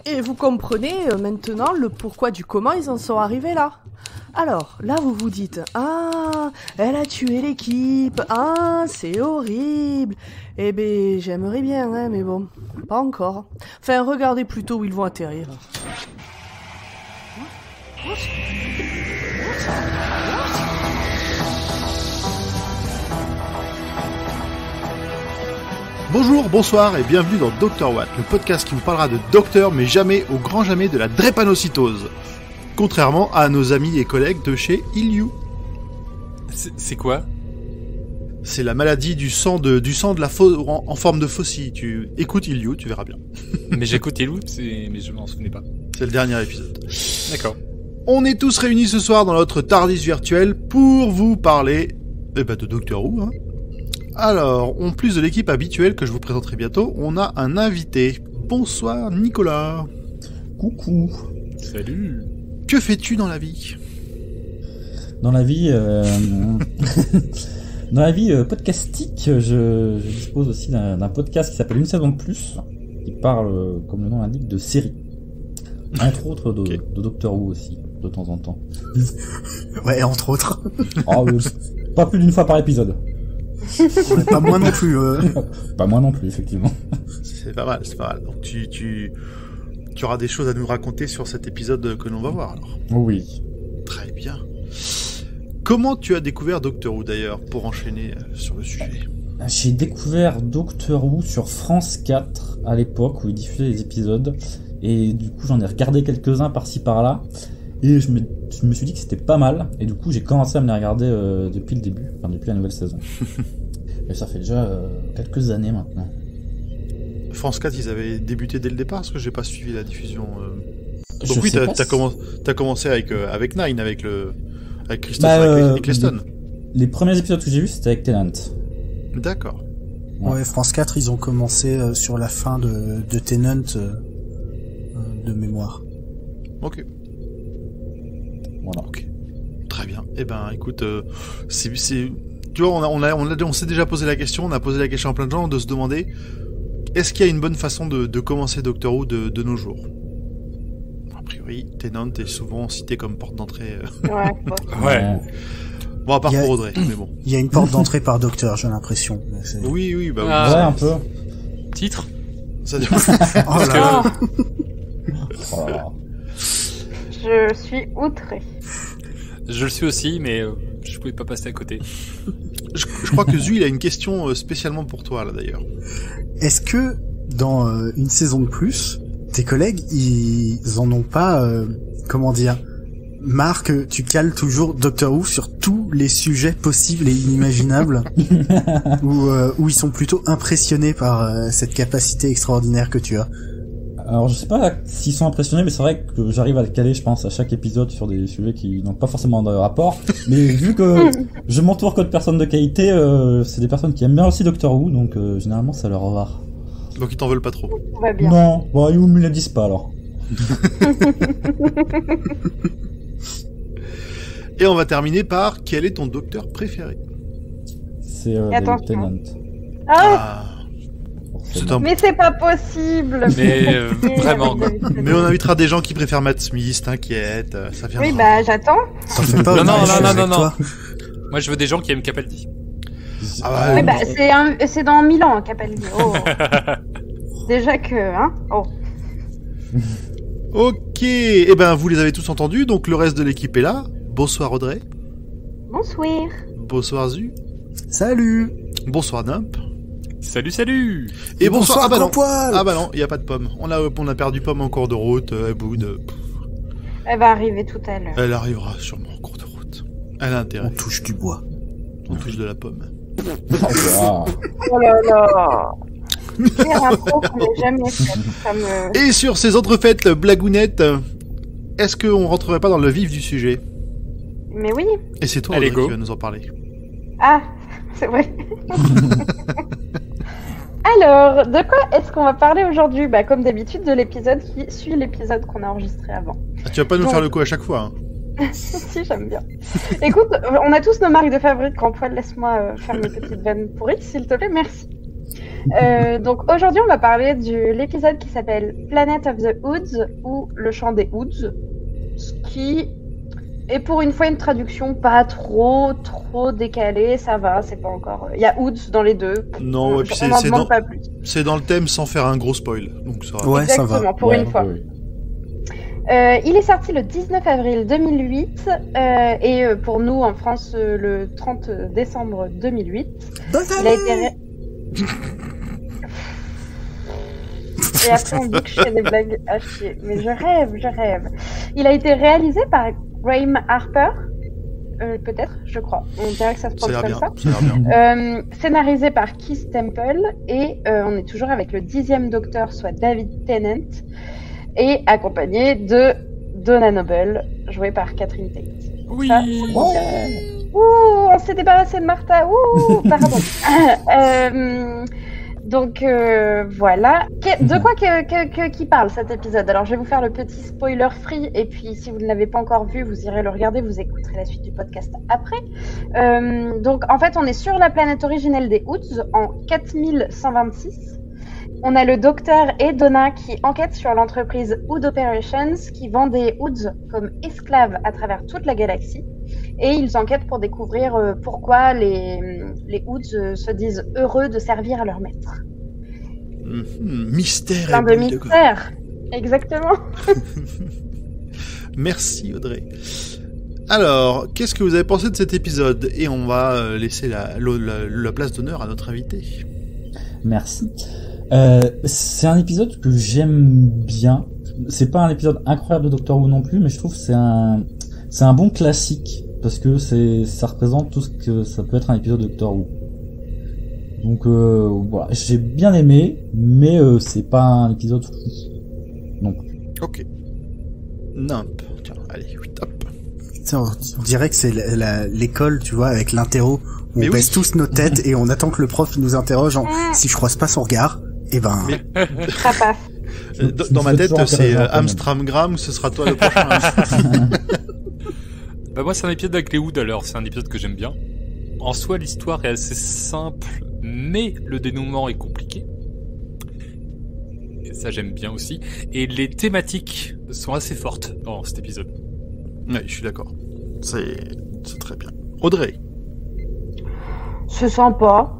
Et vous comprenez maintenant le pourquoi du comment ils en sont arrivés là. Alors, là vous vous dites, ah, elle a tué l'équipe, ah, c'est horrible. Eh ben, j'aimerais bien, hein, mais bon, pas encore. Enfin, regardez plutôt où ils vont atterrir. Bonjour, bonsoir et bienvenue dans Dr Watt, le podcast qui vous parlera de docteur mais jamais, au grand jamais, de la drépanocytose. Contrairement à nos amis et collègues de chez Iliu. C'est quoi ? C'est la maladie du sang de la en forme de faucille. Tu écoutes Iliu, tu verras bien. Mais j'écoute Iliu, mais je m'en souvenais pas. C'est le dernier épisode. D'accord. On est tous réunis ce soir dans notre TARDIS virtuel pour vous parler de Doctor Who. Hein. Alors, en plus de l'équipe habituelle que je vous présenterai bientôt, on a un invité. Bonsoir Nicolas. Coucou. Salut. Que fais-tu dans la vie ? Dans la vie, podcastique, je dispose aussi d'un podcast qui s'appelle Une saison de plus, qui parle, comme le nom l'indique, de séries. Entre autres de Doctor Who aussi, de temps en temps. Ouais, entre autres. Pas plus d'une fois par épisode. Ouais, pas moi non plus. Pas moi non plus, effectivement. C'est pas mal. Donc tu auras des choses à nous raconter sur cet épisode que l'on va voir alors. Oui. Très bien. Comment tu as découvert Doctor Who d'ailleurs, pour enchaîner sur le sujet ? J'ai découvert Doctor Who sur France 4 à l'époque où ils diffusaient les épisodes. Et du coup j'en ai regardé quelques-uns par-ci par-là. Et je me suis dit que c'était pas mal. Et du coup j'ai commencé à me les regarder depuis le début, enfin depuis la nouvelle saison. Et ça fait déjà quelques années maintenant. France 4, ils avaient débuté dès le départ, parce que j'ai pas suivi la diffusion. Donc Je oui, sais t'as commencé avec Nine, avec Christophe Eccleston. Les premiers épisodes que j'ai vus, c'était avec Tennant. D'accord. Ouais, France 4, ils ont commencé sur la fin de Tennant de mémoire. Ok. Voilà. Ok. Très bien. Eh ben, écoute, tu vois, on s'est déjà posé la question, on a posé la question à plein de gens de se demander est-ce qu'il y a une bonne façon de commencer Doctor Who de nos jours ? A priori, Tennant est souvent cité comme porte d'entrée. Ouais. Bon, à part pour Audrey, mais bon. Il y a une porte d'entrée par docteur, j'ai l'impression. Oui, oui. Ouais, un peu. Titre ? Ça dépend. Oh là là. Oh là là. Je suis outrée. Je le suis aussi, mais je pouvais pas passer à côté. Je crois que Zu, il a une question spécialement pour toi, là, d'ailleurs. Est-ce que, dans une saison de plus, tes collègues, ils en ont pas, marre que tu cales toujours Doctor Who sur tous les sujets possibles et inimaginables, ou ils sont plutôt impressionnés par cette capacité extraordinaire que tu as? Alors je sais pas s'ils sont impressionnés, mais c'est vrai que j'arrive à le caler, je pense, à chaque épisode sur des sujets qui n'ont pas forcément de rapport. Mais vu que je m'entoure que de personnes de qualité, c'est des personnes qui aiment bien aussi Doctor Who, donc généralement ça leur va. Donc ils t'en veulent pas trop. Tout va bien. Non, bon, ils me le disent pas alors. Et on va terminer par quel est ton docteur préféré ? C'est Attention. Tennant. Ah, C'est un... mais c'est pas possible. Mais vraiment, quoi. Mais on invitera des gens qui préfèrent Matt Smith, t'inquiète, ça viendra. Oui, bah j'attends. Ça fait pas Non, avec non. toi. Moi, je veux des gens qui aiment Capaldi. Ah Oui, bah, bah c'est dans 1000 ans, Capaldi. Oh. Déjà que, hein. Oh. Ok, eh ben vous les avez tous entendus, donc le reste de l'équipe est là. Bonsoir Audrey. Bonsoir. Bonsoir Zu. Salut. Bonsoir Nimp. Salut. Et bonsoir. Ah bah non. Poil. Ah bah non, il y a pas de pomme. On a perdu pomme en cours de route. Boude. Elle va arriver tout à l'heure. Elle arrivera sûrement en cours de route. Elle a On intérêt. touche du bois. On touche de la pomme. Ah, Oh là là. Faire un pro qu'on n'a jamais fait. Ça me... Et sur ces entrefaites blagounettes, est-ce qu'on rentrerait pas dans le vif du sujet ? Mais oui. Et c'est toi Allez, Audrey go. qui va nous en parler. Ah, c'est vrai. Alors, de quoi est-ce qu'on va parler aujourd'hui ? Bah, comme d'habitude, de l'épisode qui suit l'épisode qu'on a enregistré avant. Ah, tu vas pas nous Bon. faire le coup à chaque fois, hein. Si, j'aime bien. Écoute, on a tous nos marques de fabrique. En poil, laisse-moi faire mes petites vannes pourries, s'il te plaît, merci. Donc aujourd'hui, on va parler de l'épisode qui s'appelle Planet of the Hoods ou Le Chant des Hoods, ce qui est pour une fois une traduction pas trop décalée, ça va, c'est pas encore... Il y a Hoods dans les deux. Non, et puis on n'en demande pas plus. c'est dans le thème sans faire un gros spoil. Donc ça va. Ouais, ça Exactement, va. pour une fois. Oui. Il est sorti le 19 avril 2008 et pour nous en France le 30 décembre 2008. Il a été et après on dit que je fais des blagues à chier. Mais je rêve. Il a été réalisé par Graham Harper, peut-être, je crois. On dirait que ça se Ça a prononce l'air comme bien. ça. Ça a l'air bien. Scénarisé par Keith Temple et on est toujours avec le 10e docteur, soit David Tennant, et accompagné de Donna Noble, jouée par Catherine Tate. Oui. Ça, c'est bon. Ouh, on s'est débarrassé de Martha. Ouh, pardon. Donc voilà. De quoi qui parle cet épisode? Alors je vais vous faire le petit spoiler free et puis si vous ne l'avez pas encore vu, vous irez le regarder, vous écouterez la suite du podcast après. Donc en fait, on est sur la planète originelle des Hoods en 4126. On a le docteur et Donna qui enquêtent sur l'entreprise Hood Operations qui vend des Hoods comme esclaves à travers toute la galaxie. Et ils enquêtent pour découvrir pourquoi les Hoods se disent heureux de servir à leur maître. Mystère. Plein et de boule gomme. mystères. Exactement. Merci Audrey. Alors, qu'est-ce que vous avez pensé de cet épisode? Et on va laisser la place d'honneur à notre invité. Merci. C'est un épisode que j'aime bien. C'est pas un épisode incroyable de Doctor Who non plus, mais je trouve que c'est un bon classique parce que ça représente tout ce que ça peut être un épisode de Doctor Who. Donc voilà, j'ai bien aimé, mais c'est pas un épisode fou. Non. Ok. Nimp. Tiens, allez, hop. Tiens, on dirait que c'est l'école, tu vois, avec l'interro. On Mais baisse oui. tous nos têtes et on attend que le prof il nous interroge. Si je croise pas son regard, eh ben... Ça passe. Dans ma tête, toujours c'est intéressant, quand même. Amstramgram, ce sera toi le prochain. Bah moi c'est un épisode avec les Hoods alors, c'est un épisode que j'aime bien. En soi l'histoire est assez simple, mais le dénouement est compliqué. Et ça j'aime bien aussi. Et les thématiques sont assez fortes dans cet épisode. Oui, je suis d'accord. C'est très bien. Audrey. C'est sympa.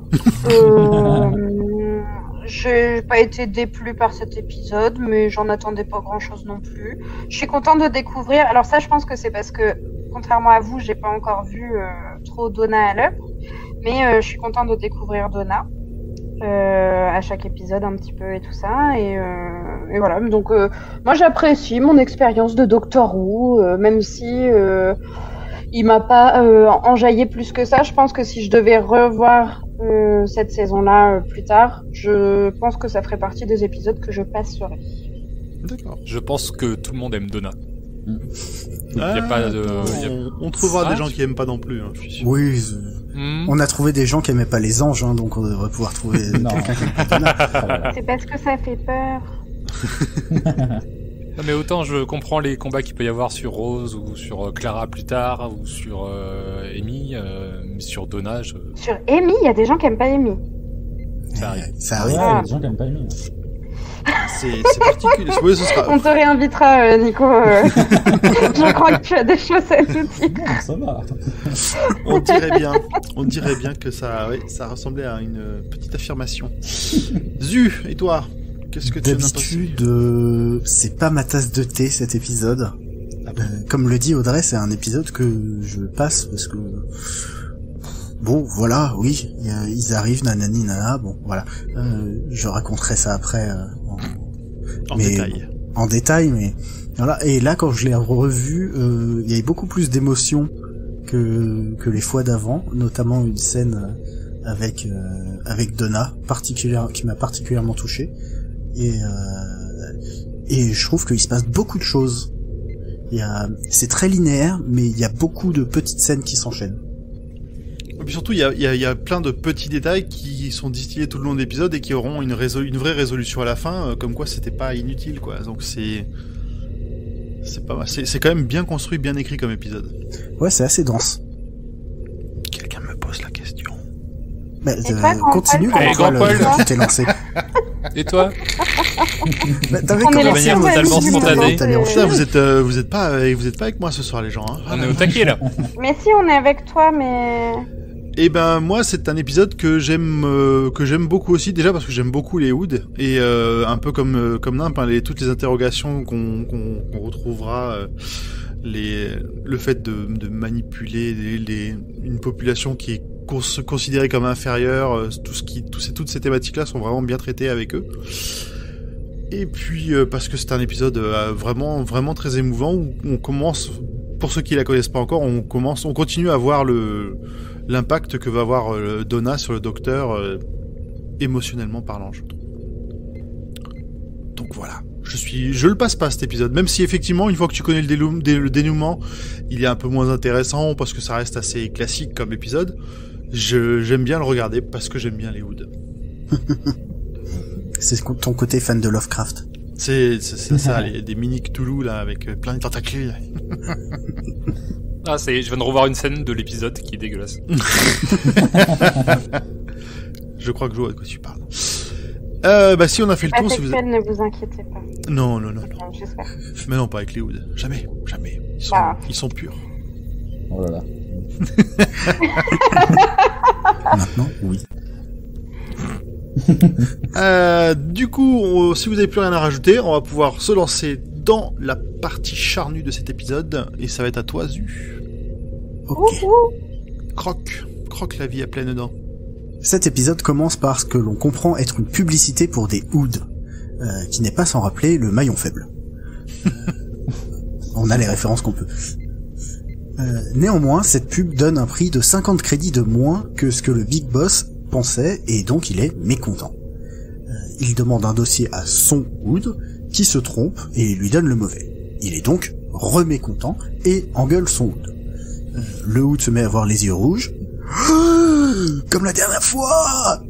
J'ai pas été déplu par cet épisode, mais j'en attendais pas grand-chose non plus. Je suis contente de découvrir. Alors ça, je pense que c'est parce que, contrairement à vous, j'ai pas encore vu trop Donna à l'œuvre, mais je suis contente de découvrir Donna à chaque épisode un petit peu et tout ça. Et voilà. Donc moi, j'apprécie mon expérience de Doctor Who, même si il m'a pas enjaillé plus que ça. Je pense que si je devais revoir cette saison-là plus tard, je pense que ça ferait partie des épisodes que je passerai. D'accord. Je pense que tout le monde aime Donna. Il y a Ah, pas de... on trouvera Ah, des gens qui aiment pas non plus, hein, je suis sûr. Oui, Hmm. on a trouvé des gens qui aimaient pas les anges, hein, donc on devrait pouvoir trouver Non. quelqu'un qui aime pas Donna. Voilà. C'est parce que ça fait peur. Non, mais autant je comprends les combats qu'il peut y avoir sur Rose ou sur Clara plus tard ou sur Amy, mais sur Donna, Sur Amy, il y a des gens qui aiment pas Amy. ça arrive. Ça Ah arrive. ouais, il y a des gens qui aiment pas aimer. C'est particulier. Oui, ce sera. On te réinvitera, Nico. Je crois que tu as des choses à nous dire. Non, ça va. On dirait bien que ça, oui, ça ressemblait à une petite affirmation. Zu, et toi, qu'est-ce que tu en as pensé? D'habitude, c'est pas ma tasse de thé cet épisode. Comme le dit Audrey, c'est un épisode que je passe parce que bon, voilà, oui, ils arrivent, nanani, nana, bon, voilà. Je raconterai ça après En mais- détail. en détail, mais voilà. Et là, quand je l'ai revu, il y avait beaucoup plus d'émotions que les fois d'avant, notamment une scène avec Donna, qui m'a particulièrement touché. Et je trouve qu'il se passe beaucoup de choses. C'est très linéaire, mais il y a beaucoup de petites scènes qui s'enchaînent. Et puis surtout, il y a plein de petits détails qui sont distillés tout le long de l'épisode et qui auront une vraie résolution à la fin, comme quoi c'était pas inutile, quoi. Donc c'est pas mal. C'est quand même bien construit, bien écrit comme épisode. Ouais, c'est assez dense. Quelqu'un me pose la question. Bah, Et toi, grand continue, poil, grand poil. tu t'es lancé. Et toi? Bah, t'avais On est commencé manière à totalement dire, spontanée. t'allais Putain, enchaîner. vous êtes pas avec moi ce soir, les gens. Hein. On est au taquet là. Mais si, on est avec toi, mais... Et ben moi, c'est un épisode que j'aime beaucoup aussi, déjà parce que j'aime beaucoup les Hoods et un peu comme Nimp, hein, toutes les interrogations qu'on retrouvera, le fait de manipuler une population qui est considérée comme inférieure, toutes ces thématiques-là sont vraiment bien traitées avec eux. Et puis parce que c'est un épisode vraiment vraiment très émouvant où on commence, pour ceux qui la connaissent pas encore, on continue à voir l'impact que va avoir Donna sur le docteur, émotionnellement parlant, je trouve. Donc voilà, je le passe pas cet épisode, même si effectivement une fois que tu connais le dénouement, il est un peu moins intéressant parce que ça reste assez classique comme épisode. J'aime bien le regarder parce que j'aime bien les Hoods. C'est ton côté fan de Lovecraft. C'est ça, des mini Cthulhu là avec plein de tentacules. Ah, je viens de revoir une scène de l'épisode qui est dégueulasse. Je crois que je vois de quoi tu parles. Bah si on a fait le Pas tour, si vous sexuel, ne vous inquiétez pas. Non. J'espère. Mais non, pas avec les Hoods. Jamais. Ils sont purs. Oh là là. Maintenant, oui. Du coup, si vous n'avez plus rien à rajouter, on va pouvoir se lancer dans la partie charnue de cet épisode, et ça va être à toi, Zu. Ok. Croque la vie à pleines dents. Cet épisode commence par ce que l'on comprend être une publicité pour des Hoods, qui n'est pas sans rappeler le maillon faible. On a les références qu'on peut. Néanmoins, cette pub donne un prix de 50 crédits de moins que ce que le Big Boss pensait, et donc il est mécontent. Il demande un dossier à son Hood, qui se trompe et lui donne le mauvais. Il est donc remécontent et engueule son Hood. Le Hood se met à avoir les yeux rouges, comme la dernière fois,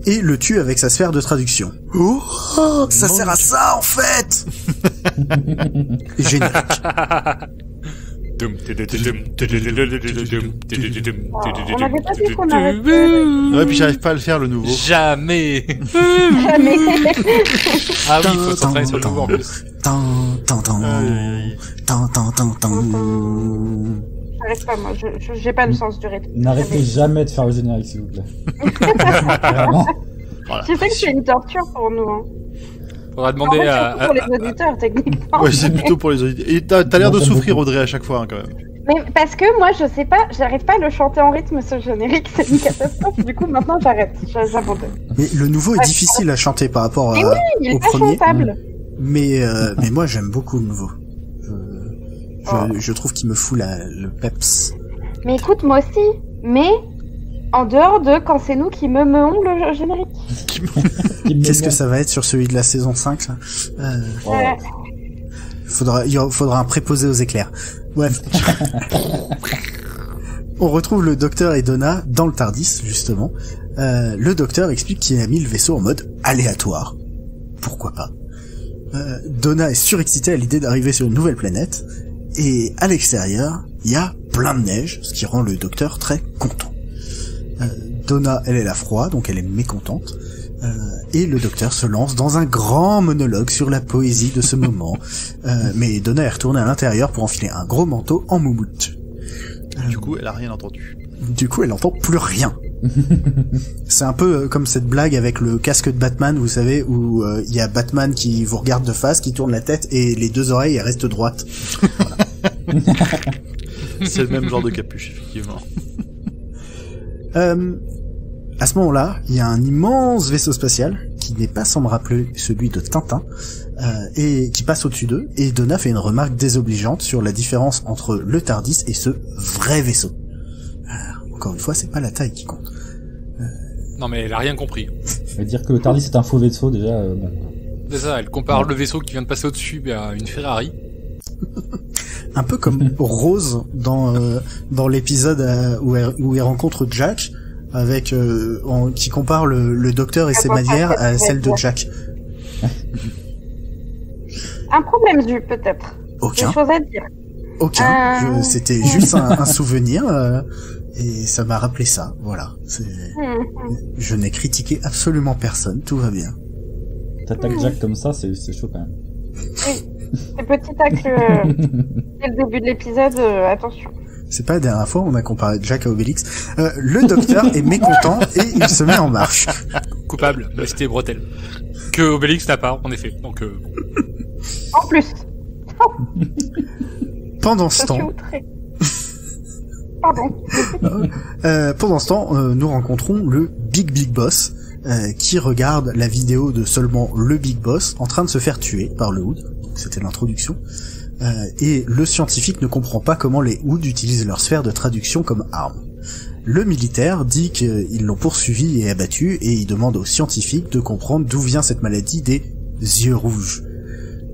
et le tue avec sa sphère de traduction. Oh, ça sert à ça en fait. Générique. On n'avait pas dit qu'on arrêtait. Ouais, puis j'arrive pas à le faire le nouveau. Jamais. Jamais. Ah oui, il faut s'entraîner sur le nouveau en plus. J'arrive pas, moi. J'ai pas le sens du rythme. N'arrêtez jamais de faire le générique, s'il vous plaît. Vraiment. Voilà. Je sais que c'est une torture pour nous. Hein. Faudra demander Surtout pour les auditeurs, techniquement. Ouais, c'est plutôt pour les auditeurs. Et t'as l'air de souffrir, Audrey, à chaque fois, hein, quand même. Mais parce que moi, je sais pas, j'arrive pas à le chanter en rythme, ce générique, c'est une catastrophe. Du coup, maintenant, j'arrête. J'abandonne. Mais le nouveau est difficile à chanter par rapport Mais oui, il est au pas premier. chantable. Mais moi j'aime beaucoup le nouveau. Je trouve qu'il me fout le peps. Mais écoute, moi aussi. Mais en dehors de quand c'est nous qui meumons le générique. Qu'est-ce que ça va être sur celui de la saison 5 ça Ouais. Il faudra un préposé aux éclairs. Bref. On retrouve le docteur et Donna dans le TARDIS, justement. Le docteur explique qu'il a mis le vaisseau en mode aléatoire. Pourquoi pas. Donna est surexcitée à l'idée d'arriver sur une nouvelle planète. Et à l'extérieur, il y a plein de neige, ce qui rend le docteur très content. Donna, elle a froid, donc elle est mécontente. Et le docteur se lance dans un grand monologue sur la poésie de ce moment. Mais Donna est retournée à l'intérieur pour enfiler un gros manteau en moumoute. Du coup, elle a rien entendu. Du coup, elle n'entend plus rien. C'est un peu comme cette blague avec le casque de Batman, vous savez, où il y a Batman qui vous regarde de face, qui tourne la tête, et les deux oreilles elles restent droites. Voilà. C'est le même genre de capuche, effectivement. À ce moment-là, il y a un immense vaisseau spatial, qui n'est pas sans me rappeler celui de Tintin, et qui passe au-dessus d'eux, et Donna fait une remarque désobligeante sur la différence entre le TARDIS et ce vrai vaisseau. Encore une fois, c'est pas la taille qui compte. Non mais elle a rien compris. Je veux dire que le TARDIS c'est un faux vaisseau déjà. Bon. C'est ça, elle compare le vaisseau qui vient de passer au-dessus à une Ferrari. Un peu comme Rose dans l'épisode où elle rencontre Jack, avec qui compare le docteur et ses manières à celles de Jack. Un problème du peut-être. Aucun. Des choses à dire. Aucun. C'était juste un souvenir. Et ça m'a rappelé ça, voilà. Je n'ai critiqué absolument personne, tout va bien. T'attaques Jack comme ça, c'est chaud quand même. Oui, ces petits tacles dès le début de l'épisode, attention. C'est pas la dernière fois, on a comparé Jack à Obélix. Le docteur est mécontent et il se met en marche. Coupable, c'était bretelle. Que Obélix n'a pas, en effet. Donc, En plus. Pendant ce temps... Pardon. Pendant ce temps, nous rencontrons le Big Boss qui regarde la vidéo de seulement le Big Boss en train de se faire tuer par le Hood. C'était l'introduction. Et le scientifique ne comprend pas comment les Hoods utilisent leur sphère de traduction comme arme. Le militaire dit qu'ils l'ont poursuivi et abattu et il demande au scientifique de comprendre d'où vient cette maladie des yeux rouges.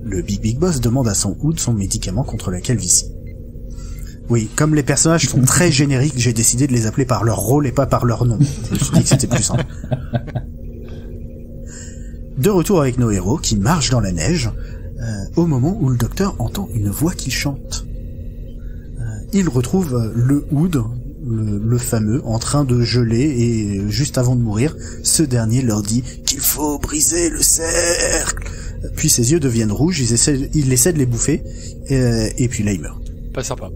Le Big Boss demande à son Hood son médicament contre la calvitie. Oui, comme les personnages sont très génériques, j'ai décidé de les appeler par leur rôle et pas par leur nom. Je me suis dit que c'était plus simple. De retour avec nos héros qui marchent dans la neige, au moment où le docteur entend une voix qui chante. Il retrouve le Hood, le fameux, en train de geler et juste avant de mourir, ce dernier leur dit qu'il faut briser le cercle. Puis ses yeux deviennent rouges, il essaie de les bouffer et puis là il meurt. pas sympa.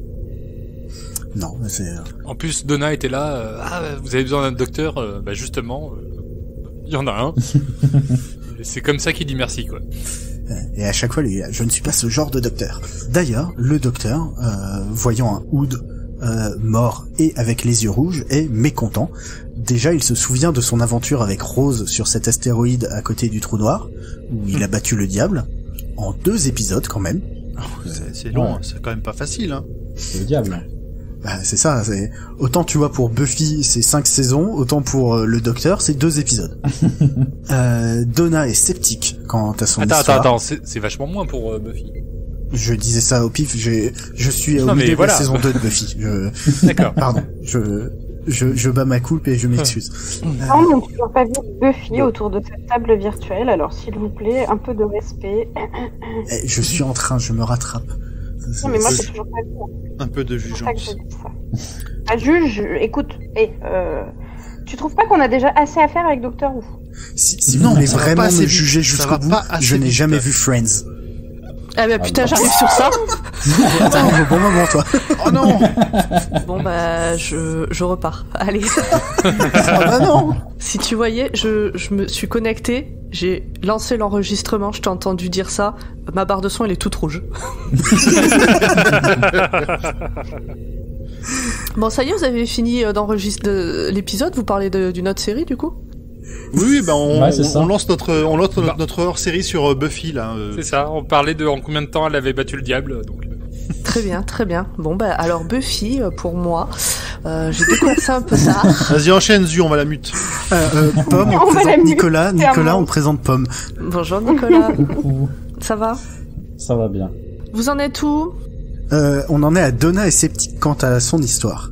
Non, c'est... En plus, Donna était là. Vous avez besoin d'un docteur bah justement, il y en a un. C'est comme ça qu'il dit merci, quoi. Et à chaque fois, lui, je ne suis pas ce genre de docteur. D'ailleurs, le docteur, voyant un Hood mort et avec les yeux rouges, est mécontent. Déjà, il se souvient de son aventure avec Rose sur cet astéroïde à côté du trou noir, où il a battu le diable, en 2 épisodes quand même. C'est long, c'est quand même pas facile, hein. C'est le diable. Bah, c'est ça, c'est... Autant tu vois pour Buffy c'est 5 saisons, autant pour le Docteur c'est 2 épisodes. Donna est sceptique quant à son histoire. Attends, c'est vachement moins pour Buffy. Je disais ça au pif, je suis au milieu de la saison 2 de Buffy. D'accord. Pardon, je bats ma coupe et je m'excuse. Non, on n'a toujours pas vu Buffy autour de cette table virtuelle, alors s'il vous plaît, un peu de respect. Je suis en train, je me rattrape. Non, mais moi, j'ai toujours pas vu. Un peu de jugeance. Ah, juge, écoute, tu trouves pas qu'on a déjà assez à faire avec Doctor Who? Si vous voulez vraiment me juger jusqu'au bout, je n'ai jamais vu Friends. Ah bah putain, j'arrive sur ça. Attends, au bon moment, toi. Oh non. Bon bah, je repars. Allez. Ah bah non. Si tu voyais, je me suis connectée, j'ai lancé l'enregistrement, je t'ai entendu dire ça, ma barre de son elle est toute rouge. Bon, ça y est, vous avez fini d'enregistrer l'épisode, vous parlez d'une autre série du coup? Oui, bah on lance notre hors-série sur Buffy là. C'est ça, on parlait de en combien de temps elle avait battu le diable, donc. Très bien, très bien. Bon bah alors Buffy, pour moi, j'ai découvert ça un peu tard. Vas-y, enchaîne Zu, on va la mute. Pomme, on présente Nicolas. Nicolas, on présente Pomme. Bonjour Nicolas. Coucou. Ça va? Ça va bien. Vous en êtes où? On en est à Donna et sceptique quant à son histoire.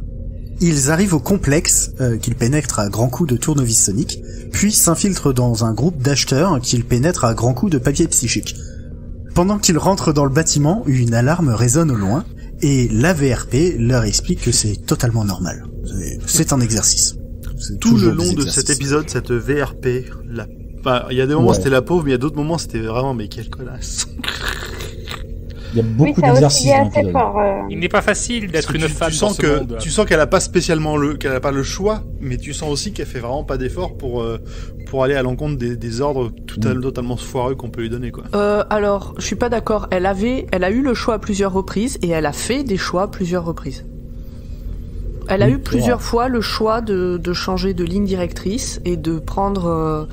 Ils arrivent au complexe, qu'ils pénètrent à grands coups de tournevis sonique, puis s'infiltrent dans un groupe d'acheteurs qu'ils pénètrent à grands coups de papier psychique. Pendant qu'ils rentrent dans le bâtiment, une alarme résonne au loin, et l'AVRP leur explique que c'est totalement normal. C'est un exercice. Tout le long de cet épisode, cette VRP, il y a des moments c'était la pauvre, mais il y a d'autres moments c'était vraiment mais quelle connasse. Il y a beaucoup d'exercices dans l'épisode. Il n'est pas facile d'être une femme dans ce monde. Tu sens qu'elle a pas spécialement qu'elle a pas le choix, mais tu sens aussi qu'elle fait vraiment pas d'effort pour aller à l'encontre des ordres totalement foireux qu'on peut lui donner, quoi. Alors, je suis pas d'accord. Elle a eu le choix à plusieurs reprises et elle a fait des choix à plusieurs reprises. Elle a eu plusieurs fois le choix de changer de ligne directrice et de prendre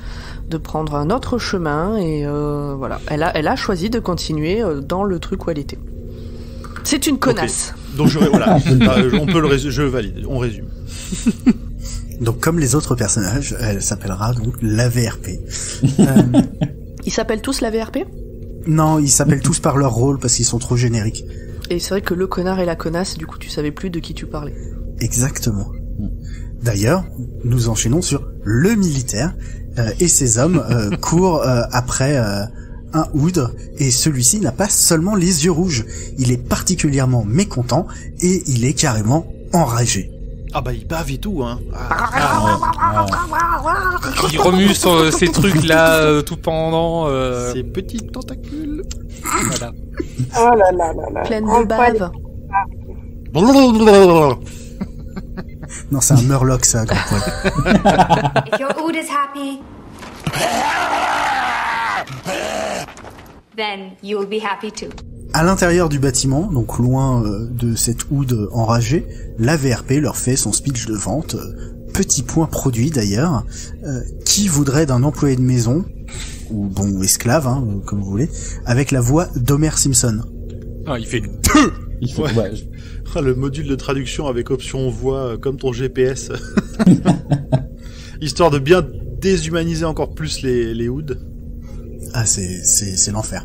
un autre chemin et voilà. Elle a choisi de continuer dans le truc où elle était. C'est une connasse. Okay. Donc on peut je valide. On résume. Donc comme les autres personnages, elle s'appellera donc la VRP. Ils s'appellent tous la VRP ? Non, ils s'appellent tous par leur rôle parce qu'ils sont trop génériques. Et c'est vrai que le connard et la connasse, du coup tu savais plus de qui tu parlais. Exactement. D'ailleurs, nous enchaînons sur le militaire et ses hommes courent après un Hood et celui-ci n'a pas seulement les yeux rouges, il est particulièrement mécontent et il est carrément enragé. Ah bah il bave et tout, hein. Il remue ces trucs là tout pendant. Ces petits tentacules. Voilà. Oh là là là là. Pleine Grand de poil. bave. Non, c'est un Murloc, ça, grand poil. If your Ood is happy, then you will be happy too. À l'intérieur du bâtiment, donc loin de cette Ood enragée, la VRP leur fait son speech de vente. Petit point produit d'ailleurs. Qui voudrait d'un employé de maison, ou bon esclave, hein, comme vous voulez, avec la voix d'Homer Simpson. Ah, il fait Il faut, Ouais. ouais, Ah, le module de traduction avec option voix comme ton GPS. Histoire de bien déshumaniser encore plus les hoods. Ah, c'est l'enfer.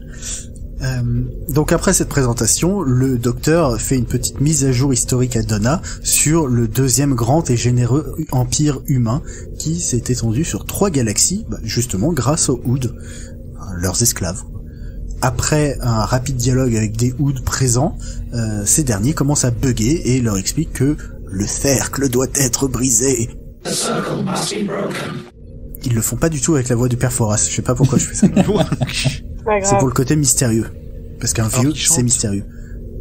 Donc après cette présentation, le docteur fait une petite mise à jour historique à Donna sur le deuxième grand et généreux empire humain qui s'est étendu sur 3 galaxies, justement grâce aux Hoods, leurs esclaves. Après un rapide dialogue avec des Hoods présents, ces derniers commencent à bugger et leur expliquent que le cercle doit être brisé. Ils le font pas du tout avec la voix du père Foras, je sais pas pourquoi je fais ça. Pas C'est grave. pour le côté mystérieux. Parce qu'un Alors vieux, qu'ils chantent. c'est mystérieux.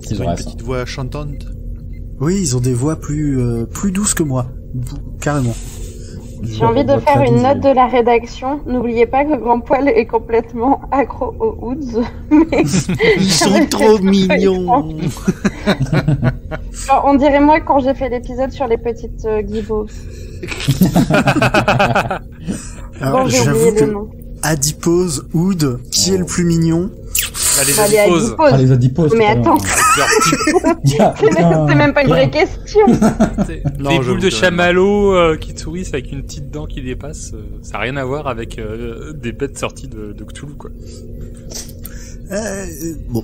c'est Ils ont vrai, une ça. petite voix chantante. Oui, ils ont des voix plus douces que moi. Carrément. J'ai envie de faire une note de la rédaction. N'oubliez pas que Grand Poil est complètement accro aux Hoods. Mais... Ils sont trop mignons. Genre, on dirait moi quand j'ai fait l'épisode sur les petites guimauves. Alors, Bon, j'ai j'avoue oublié que le nom. Adipose, Hood, qui est le plus mignon? Allez, Allez, vas-y, pause. Ah, les adiposes. Mais attends. C'est même pas une vraie question. Non, Des j'avoue boules de que- chamallow qui tourissent avec une petite dent qui dépasse, ça n'a rien à voir avec des bêtes sorties de Cthulhu, quoi. Bon.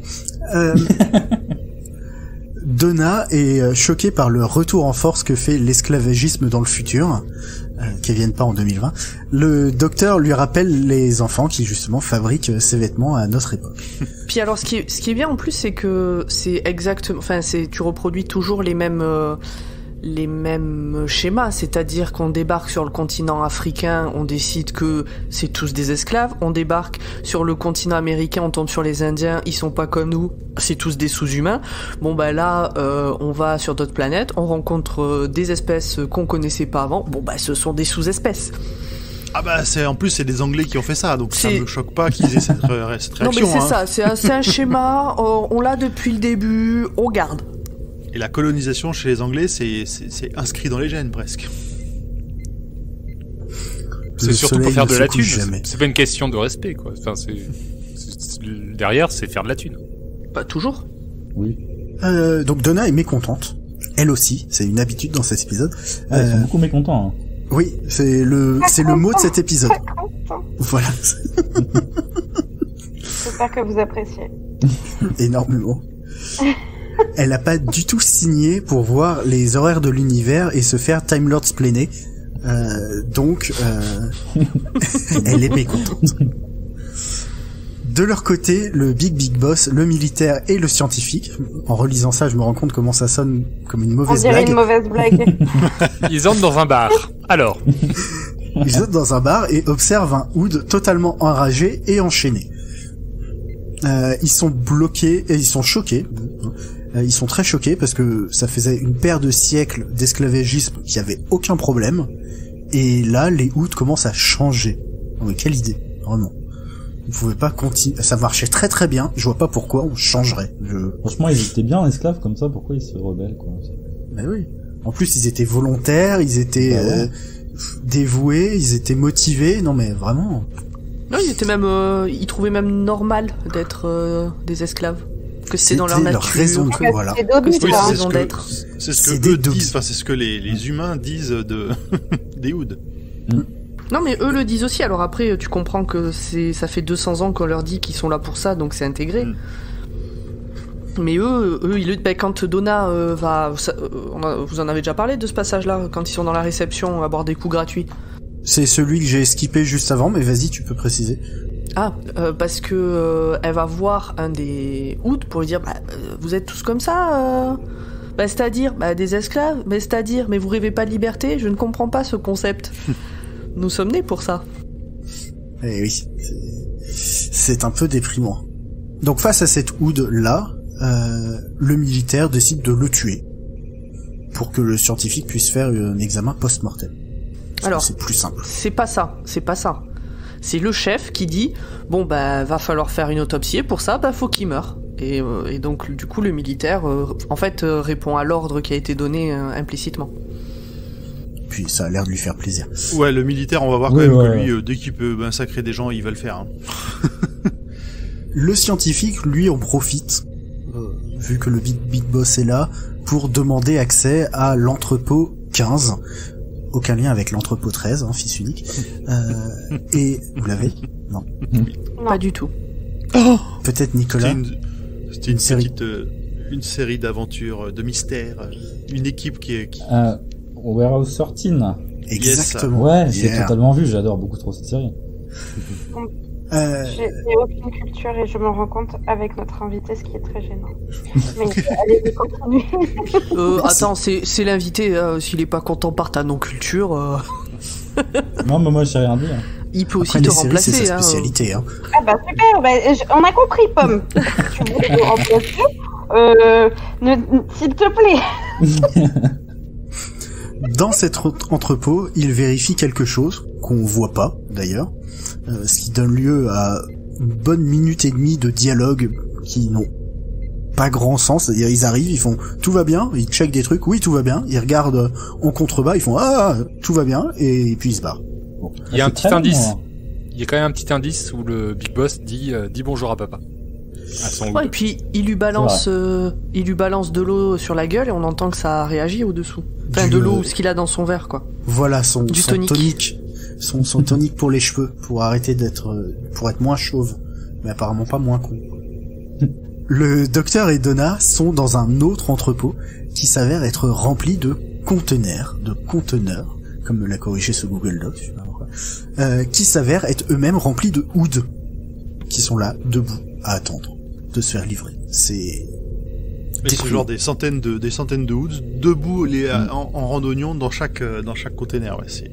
Donna est choquée par le retour en force que fait l'esclavagisme dans le futur, qui viennent pas en 2020. Le docteur lui rappelle les enfants qui justement fabriquent ces vêtements à notre époque. Puis alors, ce qui est bien en plus, c'est que c'est exactement, enfin, tu reproduis toujours les mêmes schémas, c'est-à-dire qu'on débarque sur le continent africain, on décide que c'est tous des esclaves, on débarque sur le continent américain, on tombe sur les Indiens, ils sont pas comme nous, c'est tous des sous-humains. Bon bah là, on va sur d'autres planètes, on rencontre des espèces qu'on connaissait pas avant, bon bah ce sont des sous-espèces. Ah bah en plus c'est des Anglais qui ont fait ça, donc ça C'est- me choque pas qu'ils aient cette réaction. Non mais c'est hein. ça, c'est un schéma, on l'a depuis le début, on garde. Et la colonisation chez les Anglais, c'est inscrit dans les gènes presque. C'est Le surtout soleil pour faire ne de se la couche thune. jamais. C'est pas une question de respect, quoi. Enfin, derrière, c'est faire de la thune. Pas toujours. Oui. Donc Donna est mécontente. Elle aussi, c'est une habitude dans cet épisode. Ah, ils sont beaucoup mécontents. Hein. Oui, c'est le mot de cet épisode. Voilà, J'espère que vous appréciez. énormément. Elle a pas du tout signé pour voir les horaires de l'univers et se faire Time Lord splainer. Donc, elle est mécontente. De leur côté, le Big Boss, le militaire et le scientifique. En relisant ça, je me rends compte comment ça sonne comme une On mauvaise dirait blague. une mauvaise blague. Ils entrent dans un bar. Alors, Ils sautent dans un bar et observent un Hood totalement enragé et enchaîné. Ils sont bloqués et ils sont choqués. Ils sont très choqués parce que ça faisait une paire de siècles d'esclavagisme qui avait aucun problème. Et là, les Hoods commencent à changer. Oh, mais quelle idée, vraiment. Vous pouvez pas continuer. Ça marchait très très bien. Je vois pas pourquoi on changerait. Franchement, ils étaient bien esclaves comme ça, pourquoi ils se rebellent, quoi. Mais oui. En plus, ils étaient volontaires, ils étaient Bah ouais. dévoués, ils étaient motivés. Non mais vraiment. Non, ils étaient même, ils trouvaient même normal d'être des esclaves, que c'est dans leur C'était nature. leur raison, que- voilà. C'est Dobby, Oui, ça. c'est- c'est raison ce que, d'être. c'est ce C'est que des eux dogs. disent, enfin c'est ce que les humains disent des hoods. Non, mais eux le disent aussi. Alors après, tu comprends que ça fait 200 ans qu'on leur dit qu'ils sont là pour ça, donc c'est intégré. Mm. Mais eux, quand Donna va, vous en avez déjà parlé de ce passage-là, quand ils sont dans la réception à boire des coups gratuits. C'est celui que j'ai skippé juste avant, mais vas-y, tu peux préciser. Ah, parce que elle va voir un des Hoods pour lui dire, vous êtes tous comme ça Bah, c'est-à-dire, des esclaves, mais vous rêvez pas de liberté? Je ne comprends pas ce concept. Nous sommes nés pour ça. Eh oui, c'est un peu déprimant. Donc face à cette Ood-là, le militaire décide de le tuer pour que le scientifique puisse faire un examen post-mortem. Alors, c'est plus simple. C'est pas ça. C'est le chef qui dit, bon, va falloir faire une autopsie, et pour ça, faut qu'il meure. Et donc, du coup, le militaire, répond à l'ordre qui a été donné implicitement. Puis ça a l'air de lui faire plaisir. Ouais, le militaire, on va voir quand même que lui, dès qu'il peut massacrer des gens, il va le faire. Hein. Le scientifique, lui, en profite, vu que le Big Boss est là, pour demander accès à l'entrepôt 15. Aucun lien avec l'entrepôt 13, fils unique. Et vous l'avez? Non. Pas du tout. Oh, peut-être Nicolas. C'était une série d'aventures, de mystères, une équipe qui... Warehouse 13. Exactement. Ouais, j'ai totalement vu, j'adore beaucoup trop cette série. J'ai aucune culture et je me rends compte avec notre invité, ce qui est très gênant. Mais allez, continuez. Attends, c'est l'invité, s'il est pas content par ta non-culture... Non, mais moi j'ai rien dit. Il peut aussi Après, te remplacer. C'est sa spécialité. Ah super, on a compris, Pomme. Tu voulais nous remplacer s'il te plaît. Dans cet entrepôt, il vérifie quelque chose qu'on voit pas d'ailleurs, ce qui donne lieu à une bonne minute et demie de dialogue qui n'ont pas grand sens. C'est-à-dire, ils arrivent, ils font tout va bien, ils checkent des trucs, oui tout va bien, ils regardent en contrebas, ils font tout va bien et puis ils se barrent. Bon. Il y a un petit indice. Il y a quand même un petit indice où le Big Boss dit bonjour à papa. Et puis il lui balance de l'eau sur la gueule et on entend que ça réagit au-dessous. Enfin, de l'eau, ce qu'il a dans son verre, quoi. Voilà, son tonique. Son tonique pour les cheveux, pour arrêter pour être moins chauve. Mais apparemment pas moins con. Le docteur et Donna sont dans un autre entrepôt qui s'avère être rempli de conteneurs, comme me l'a corrigé ce Google Doc, je sais pas pourquoi, qui s'avèrent être eux-mêmes remplis de Ood, qui sont là, debout, à attendre de se faire livrer. C'est genre des centaines de Oods debout en randonnion dans chaque container. Ouais, c'est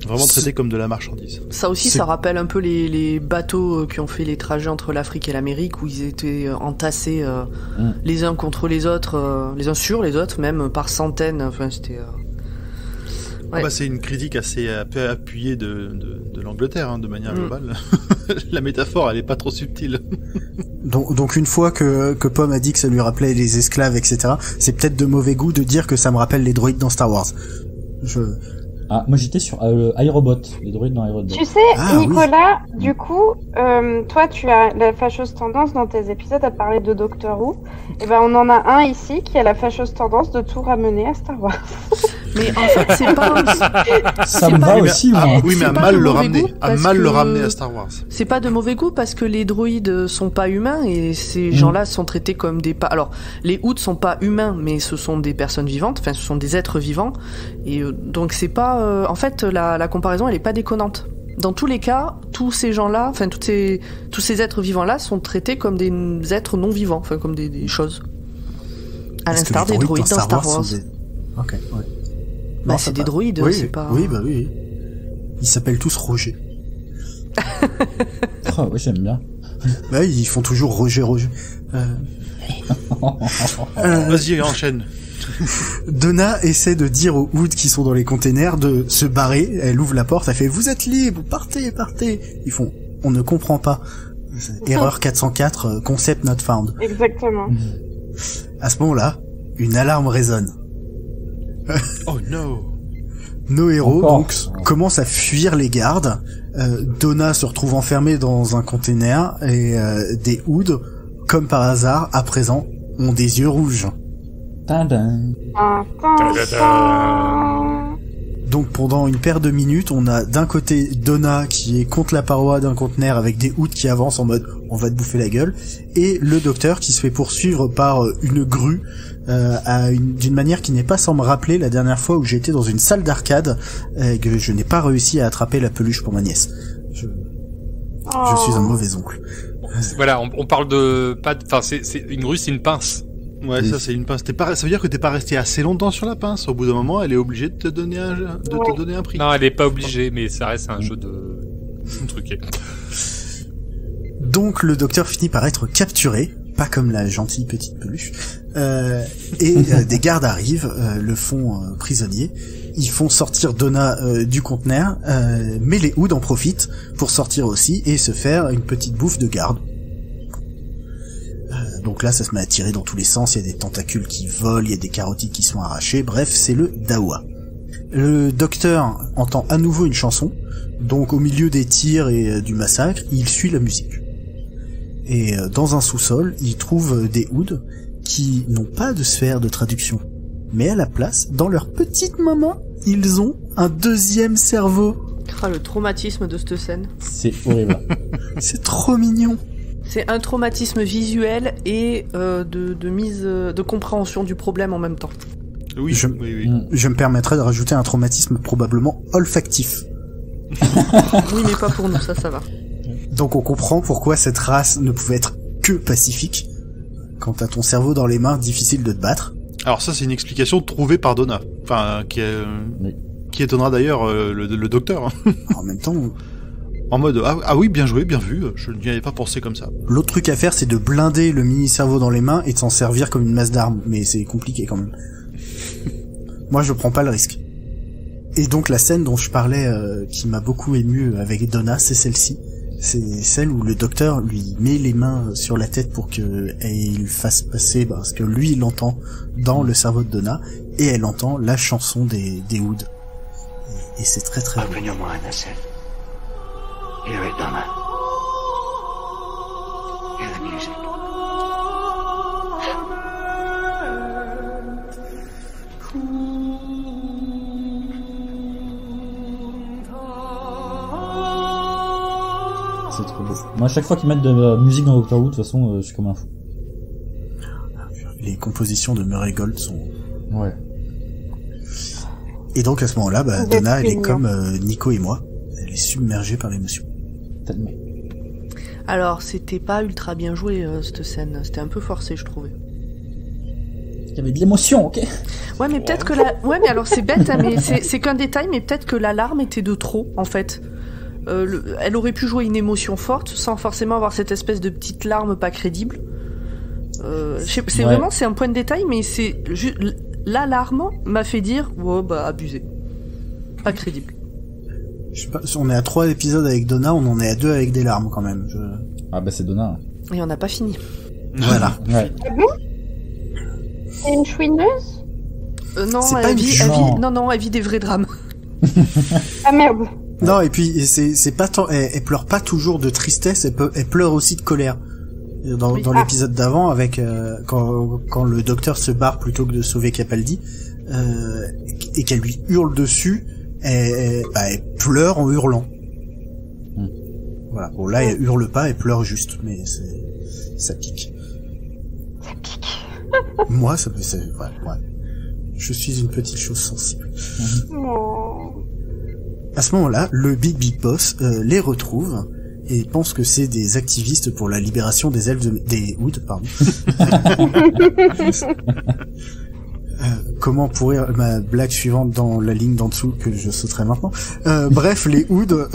vraiment traité comme de la marchandise. Ça aussi, ça rappelle un peu les bateaux qui ont fait les trajets entre l'Afrique et l'Amérique, où ils étaient entassés les uns contre les autres, les uns sur les autres, même par centaines. Enfin, c'était... Ouais. C'est une critique assez appuyée de l'Angleterre, de manière globale. La métaphore, elle est pas trop subtile. Donc une fois que Pomme a dit que ça lui rappelait les esclaves, etc., c'est peut-être de mauvais goût de dire que ça me rappelle les droïdes dans Star Wars. Moi j'étais sur iRobot, les droïdes dans iRobot. Tu sais, Nicolas, oui. Du coup, toi tu as la fâcheuse tendance dans tes épisodes à parler de Doctor Who. Et on en a un ici qui a la fâcheuse tendance de tout ramener à Star Wars. Mais en fait, c'est pas... Ça me va aussi, moi. Oui, mais à mal le ramener à Star Wars. C'est pas de mauvais goût parce que les droïdes sont pas humains et ces gens-là sont traités comme des... Alors, les Hoods sont pas humains, mais ce sont des personnes vivantes, enfin, ce sont des êtres vivants. Et donc, c'est pas... en fait, la comparaison, elle est pas déconnante. Dans tous les cas, tous ces gens-là, enfin, tous ces êtres vivants-là sont traités comme des êtres non vivants, enfin, comme des choses. À l'instar des droïdes dans Star Wars. Ok, ouais. Non, c'est des droïdes, oui, c'est pas... Oui. Ils s'appellent tous Roger. Oui, j'aime bien. Ils font toujours Roger. Vas-y, enchaîne. Donna essaie de dire aux Hoods qui sont dans les containers de se barrer. Elle ouvre la porte, elle fait « Vous êtes libres, partez !» Ils font « On ne comprend pas. » Erreur 404, concept not found. Exactement. À ce moment-là, une alarme résonne. Oh no. Nos héros commencent à fuir les gardes. Donna se retrouve enfermée dans un container et des Hoods, comme par hasard, à présent, ont des yeux rouges. Donc pendant une paire de minutes, on a d'un côté Donna qui est contre la paroi d'un conteneur avec des Hoods qui avancent en mode on va te bouffer la gueule, et le docteur qui se fait poursuivre par une grue d'une manière qui n'est pas sans me rappeler la dernière fois où j'étais dans une salle d'arcade que je n'ai pas réussi à attraper la peluche pour ma nièce. Je suis un mauvais oncle. Voilà, on parle de pas. Enfin, c'est une grue, c'est une pince. Ouais, Oui. ça c'est une pince. Ça veut dire que t'es pas resté assez longtemps sur la pince. Au bout d'un moment, elle est obligée de te donner un prix. Non, elle est pas obligée, mais ça reste un jeu de truqué. Donc le docteur finit par être capturé, pas comme la gentille petite peluche, des gardes arrivent, le font prisonnier. Ils font sortir Donna du conteneur, mais les Hoods en profitent pour sortir aussi et se faire une petite bouffe de garde. Donc là, ça se met à tirer dans tous les sens, il y a des tentacules qui volent, il y a des carotides qui sont arrachées, bref, c'est le dawa. Le docteur entend à nouveau une chanson, donc au milieu des tirs et du massacre, il suit la musique. Et dans un sous-sol, il trouve des Hoods qui n'ont pas de sphère de traduction. Mais à la place, dans leur petite main, ils ont un deuxième cerveau. Ah, le traumatisme de cette scène. C'est horrible. C'est trop mignon. C'est un traumatisme visuel et de compréhension du problème en même temps. Oui, Je- oui. Je me permettrais de rajouter un traumatisme probablement olfactif. Oui, mais pas pour nous, ça va. Donc on comprend pourquoi cette race ne pouvait être que pacifique. Quand t'as ton cerveau dans les mains, difficile de te battre. Alors ça, c'est une explication trouvée par Donna. Enfin, Oui. qui étonnera d'ailleurs le docteur. Hein. En même temps, En mode, ah oui, bien joué, bien vu. Je n'y avais pas pensé comme ça. l'autre truc à faire, c'est de blinder le mini-cerveau dans les mains et de s'en servir comme une masse d'armes. Mais c'est compliqué quand même. Moi, je prends pas le risque. Et donc la scène dont je parlais, qui m'a beaucoup ému avec Donna, c'est celle-ci. C'est celle où le docteur lui met les mains sur la tête pour que il fasse passer ce que lui il entend dans le cerveau de Donna, et elle entend la chanson des Hoods. Et c'est très très beau. Open your mind, that's it. Hear it, Donna. Hear the music. C'est trop beau. Moi, à chaque fois qu'ils mettent de la musique dans Doctor Who, de toute façon, je suis comme un fou. Les compositions de Murray Gold sont... Ouais. Et donc à ce moment-là, Vous êtes Donna, elle est mignon. comme Nico et moi. Elle est submergée par l'émotion. Tellement. Alors, c'était pas ultra bien joué, cette scène. C'était un peu forcé, je trouvais. Il y avait de l'émotion, ok? Ouais, mais peut-être que la... Ouais, mais alors c'est bête, hein, mais c'est qu'un détail, mais peut-être que l'alarme était de trop, en fait. Elle aurait pu jouer une émotion forte sans forcément avoir cette espèce de petite larme pas crédible. C'est Ouais. vraiment, c'est un point de détail, mais c'est l'alarme m'a fait dire, ouais, bah abusé, pas crédible. Je sais pas, on est à 3 épisodes avec Donna, on en est à 2 avec des larmes quand même. Ah bah c'est Donna. Et on n'a pas fini. Voilà. Ouais. Ah bon? C'est une chouineuse? Non, C'est pas elle une vit, jument. elle vit des vrais drames. Ah merde. Non, et puis c'est pas tant, elle pleure pas toujours de tristesse, elle pleure aussi de colère. Dans, Oui. dans l'épisode d'avant, avec quand le docteur se barre plutôt que de sauver Capaldi, et qu'elle lui hurle dessus, elle pleure en hurlant. Voilà. Bon là, elle hurle pas, elle pleure juste, mais ça pique. Ça pique. Moi, ouais. Je suis une petite chose sensible. Oh. À ce moment-là, le Big Boss les retrouve et pense que c'est des activistes pour la libération des elfes des Hoods, pardon. Comment pourrir ma blague suivante dans la ligne d'en dessous que je sauterai maintenant. Bref, les Hoods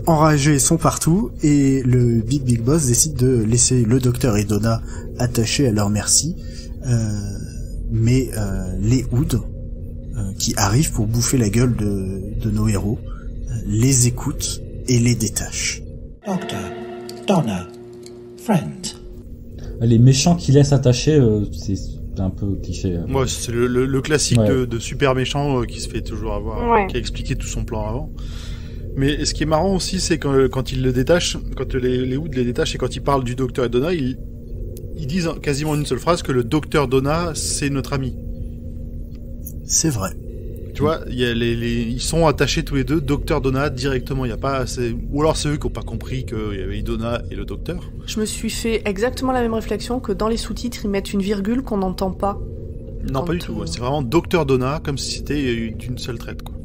enragés sont partout et le Big Boss décide de laisser le docteur et Donna attachés à leur merci. Mais les Hoods qui arrivent pour bouffer la gueule de nos héros les écoutent et les détachent. Doctor, Donna, friend. Les méchants qui laissent attacher, c'est un peu cliché. Moi, c'est le classique Ouais. de super méchant qui se fait toujours avoir, Ouais. qui a expliqué tout son plan avant. Mais ce qui est marrant aussi, c'est quand il le détache, quand les Hoods les détachent et quand ils parlent du docteur et Donna, ils disent quasiment une seule phrase que le docteur Donna, c'est notre ami. C'est vrai. Tu vois, il y a ils sont attachés tous les deux, docteur Donna directement. Il y a pas, ou alors c'est eux qui n'ont pas compris qu'il y avait Donna et le docteur. Je me suis fait exactement la même réflexion que dans les sous-titres, ils mettent une virgule qu'on n'entend pas. Non, Quand, pas du tout. Ouais. C'est vraiment docteur Donna, comme si c'était une seule traite, quoi.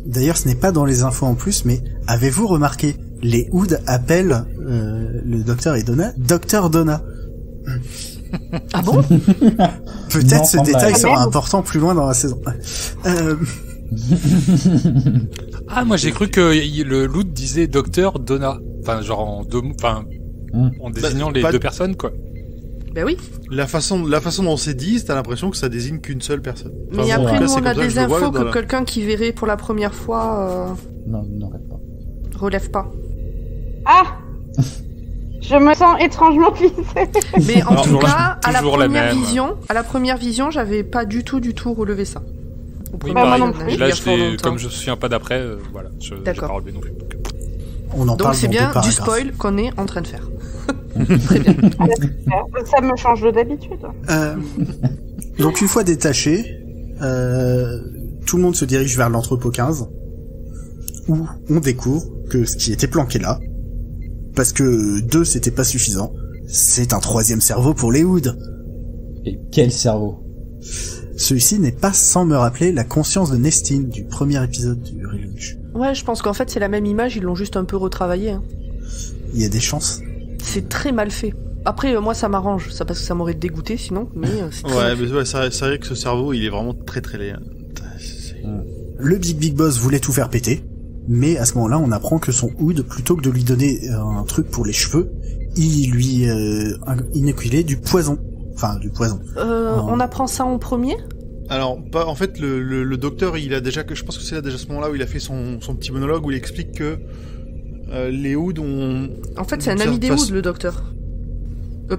D'ailleurs, ce n'est pas dans les infos en plus, mais avez-vous remarqué, les Hoods appellent le docteur et Donna Docteur Donna. Ah bon? Peut-être Non, ce sans détail blague. sera important plus loin dans la saison. Ah, moi j'ai cru que le loot disait Docteur Donna. Enfin, genre en désignant les pas- deux personnes, quoi. Ben oui. La façon dont c'est dit, t'as l'impression que ça désigne qu'une seule personne. Mais Enfin, après, en tout cas, nous, c'est on comme a ça que des je le vois infos dans que la- quelqu'un qui verrait pour la première fois Non, n'arrête pas. relève pas. Ah Je me sens étrangement visée. Mais en Alors, tout toujours cas, à la toujours la première vision, j'avais pas du tout relevé ça. Au premier Bah, moi pareil. non vision, plus. Et là, il y a fort longtemps. comme je me souviens pas d'après, voilà, j'ai D'accord. pas relevé non plus. Donc, On en Donc parle c'est dans bien deux du paragraphes. spoil qu'on est en train de faire. Ça me change de d'habitude. Donc une fois détaché, tout le monde se dirige vers l'entrepôt 15, où on découvre que ce qui était planqué là, parce que 2 c'était pas suffisant, c'est un 3e cerveau pour les Hoods. Et quel cerveau. Celui-ci n'est pas sans me rappeler la conscience de Nestine du premier épisode du Reloge. Ouais, je pense qu'en fait c'est la même image, ils l'ont juste un peu retravaillé. Hein. Il y a des chances. C'est très mal fait. Après, moi ça m'arrange, ça parce que ça m'aurait dégoûté sinon, mais c'est très Ouais, mal fait. mais ouais, c'est vrai que ce cerveau, il est vraiment très très laid. Hein. C'est- Le Big Boss voulait tout faire péter, mais à ce moment-là, on apprend que son Hood, plutôt que de lui donner un truc pour les cheveux, il lui inoculait du poison. Enfin, du poison. On apprend ça en premier? Alors, en fait, le docteur, il a déjà, je pense que c'est là déjà à ce moment-là où il a fait son petit monologue où il explique que les Hoods ont... En fait, c'est un d'une ami des certaine Hoods, le docteur.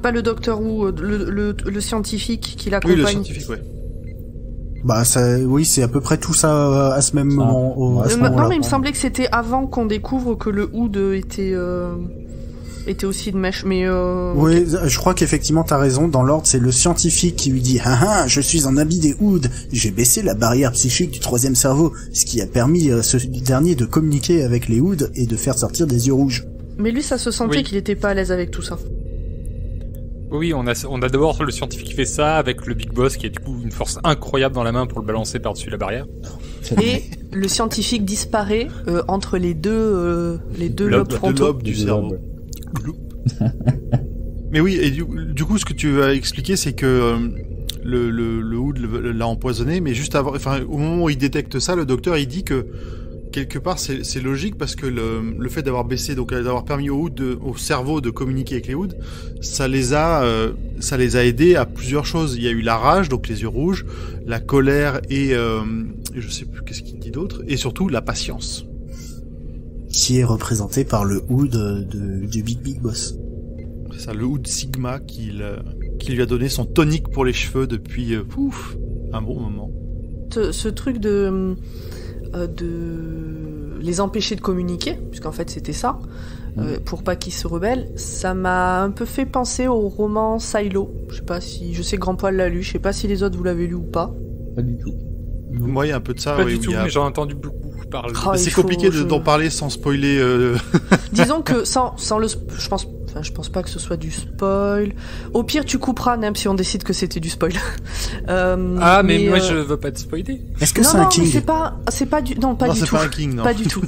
Pas le docteur ou le scientifique qui l'accompagne. Oui, le scientifique, ouais. Bah, ça, oui, c'est à peu près tout ça à ce même moment. À ce Non, moment-là. mais il me semblait que c'était avant qu'on découvre que le Hood était aussi de mèche, mais Oui, je crois qu'effectivement t'as raison. Dans l'ordre, c'est le scientifique qui lui dit ah, je suis un habit des Hoods. J'ai baissé la barrière psychique du 3e cerveau, ce qui a permis ce dernier de communiquer avec les Hoods et de faire sortir des yeux rouges. mais lui, ça se sentait Oui. qu'il était pas à l'aise avec tout ça. oui, on a d'abord le scientifique qui fait ça avec le Big Boss qui a du coup une force incroyable dans la main pour le balancer par-dessus la barrière. Et le scientifique disparaît entre les deux lobes Le frontaux. lobe du cerveau. Mais oui, et du coup, ce que tu as expliqué, c'est que le Hood l'a empoisonné, mais juste avant, enfin, au moment où il détecte ça, le docteur, il dit que quelque part, c'est logique parce que le fait d'avoir baissé, donc d'avoir permis au cerveau de communiquer avec les Hoods, ça les a aidés à plusieurs choses. Il y a eu la rage, donc les yeux rouges, la colère et je sais plus qu'est-ce qu'il dit d'autre, et surtout la patience. Qui est représenté par le Hood du Big Boss. C'est ça, le Hood Sigma qui lui a donné son tonique pour les cheveux depuis un bon moment. Ce truc de les empêcher de communiquer, puisqu'en fait c'était ça, pour pas qu'ils se rebellent, ça m'a un peu fait penser au roman Silo. Je sais que Grand Poil l'a lu, je sais pas si les autres vous l'avez lu ou pas. Pas du tout. Moi, il y a un peu de ça. Pas oui, du où tout, il y a- mais j'en ai entendu beaucoup parler. Ah, Mais c'est il faut- compliqué je- d'en parler sans spoiler. Disons que sans le je pense pas que ce soit du spoil. Au pire tu couperas même si on décide que c'était du spoil. Mais moi je veux pas te spoiler. Est-ce que non, c'est non, un mais King? c'est pas du non pas Non, du c'est tout. pas un king, non. Pas du tout.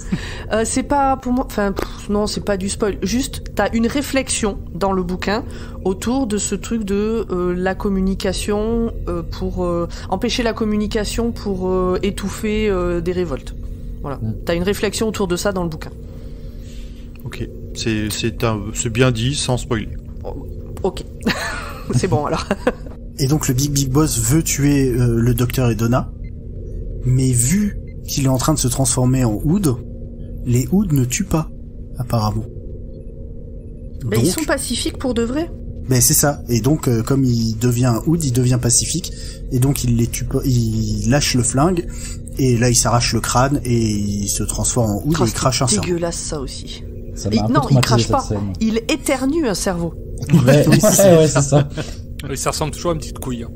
C'est pas pour moi. Enfin, non, c'est pas du spoil. Juste, t'as une réflexion dans le bouquin autour de ce truc de la communication pour empêcher la communication pour étouffer des révoltes. Voilà. T'as une réflexion autour de ça dans le bouquin. Ok, c'est bien dit sans spoiler. Ok. C'est bon alors. Et donc le Big Boss veut tuer le docteur et Donna, mais vu qu'il est en train de se transformer en Hood, les Hoods ne tuent pas, apparemment. Mais ils sont pacifiques pour de vrai. Ben c'est ça. Et donc comme il devient un Hood, il devient pacifique, et donc il les tue pas, il lâche le flingue, et là il s'arrache le crâne et il se transforme en Hood et il crache un cerveau. Dégueulasse ça aussi. Ça m'a un peu Non, il traumatisé, crache cette pas. scène. Il éternue un cerveau. Ouais, ouais, c'est ça. Ça ressemble toujours à une petite couille. Hein.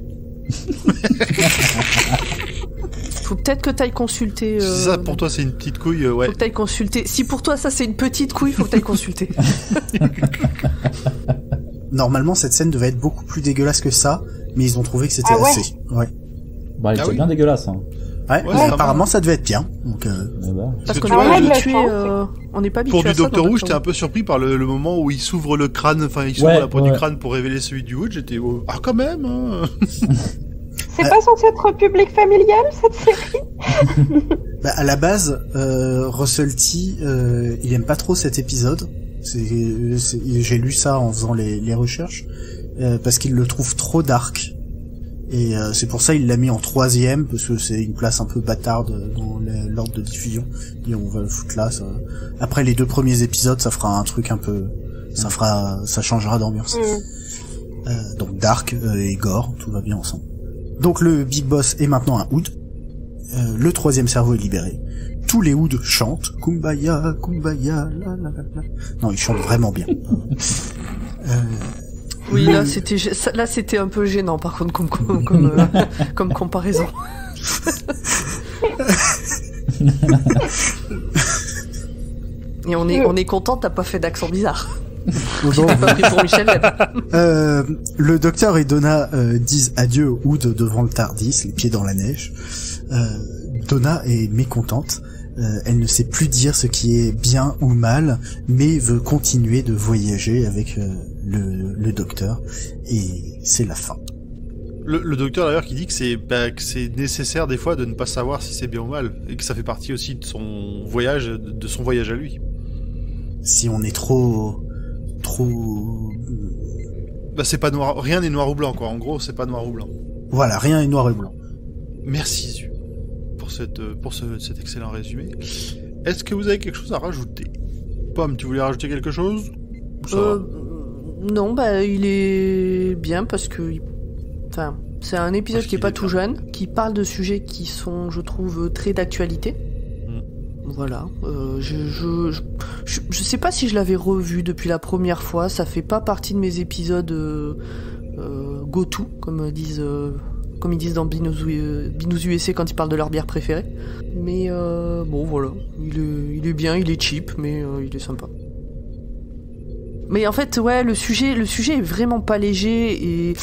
Faut peut-être que t'ailles consulter. Si ça pour toi c'est une petite couille, ouais. Faut que t'ailles consulter. Si pour toi ça c'est une petite couille, faut que t'ailles consulter. Normalement cette scène devait être beaucoup plus dégueulasse que ça, mais ils ont trouvé que c'était Ah ouais assez. Ouais. Bah, elle Ah était oui. bien dégueulasse, hein. Ouais, Ouais, ça apparemment ça devait être bien. Donc, Eh ben, Parce que qu'on tu vois, n'est pas j'ai- habitué, on n'est pas habitué Pour à du ça Doctor dans Who, Doctor j'étais un peu surpris par le moment où il s'ouvre le crâne, enfin il s'ouvre Ouais, la pointe du ouais. crâne pour révéler celui du Wood. J'étais quand même. Hein. C'est pas censé être public familial, cette série? bah, à la base, Russell T, il aime pas trop cet épisode. J'ai lu ça en faisant les recherches parce qu'il le trouve trop dark. Et c'est pour ça il l'a mis en 3e, parce que c'est une place un peu bâtarde dans l'ordre de diffusion. Et on va le foutre là. Après les 2 premiers épisodes, ça fera un truc un peu, ça changera d'ambiance. Donc dark et gore, tout va bien ensemble. Donc le Big Boss est maintenant un Ood. Le 3e cerveau est libéré. Tous les Oods chantent Kumbaya, Kumbaya, la la la la. Non, ils chantent vraiment bien. Oui, là c'était un peu gênant par contre comme comparaison. Et on est content, t'as pas fait d'accent bizarre. Non, T'as pas pris pour Michel Leb. le docteur et Donna disent adieu aux Ood devant le Tardis, les pieds dans la neige. Donna est mécontente. Elle ne sait plus dire ce qui est bien ou mal, mais veut continuer de voyager avec le docteur. Et c'est la fin. Le docteur d'ailleurs qui dit que c'est nécessaire des fois de ne pas savoir si c'est bien ou mal, et que ça fait partie aussi de son voyage, à lui. Si on est trop... Bah c'est pas noir, rien n'est noir ou blanc quoi. En gros, c'est pas noir ou blanc. Voilà, rien est noir et blanc. Merci Zu pour cet excellent résumé. Est-ce que vous avez quelque chose à rajouter? Pomme, tu voulais rajouter quelque chose? Ça va. Non, bah il est bien parce que, enfin, c'est un épisode Parce qui est qu'il pas est tout bien. jeune, qui parle de sujets qui sont, je trouve, très d'actualité. Voilà. Je sais pas si je l'avais revu depuis la première fois. Ça fait pas partie de mes épisodes go-to, comme ils disent dans Binous USA quand ils parlent de leur bière préférée. Mais bon, voilà. Il est bien, il est cheap, mais il est sympa. Mais en fait, ouais, le sujet est vraiment pas léger et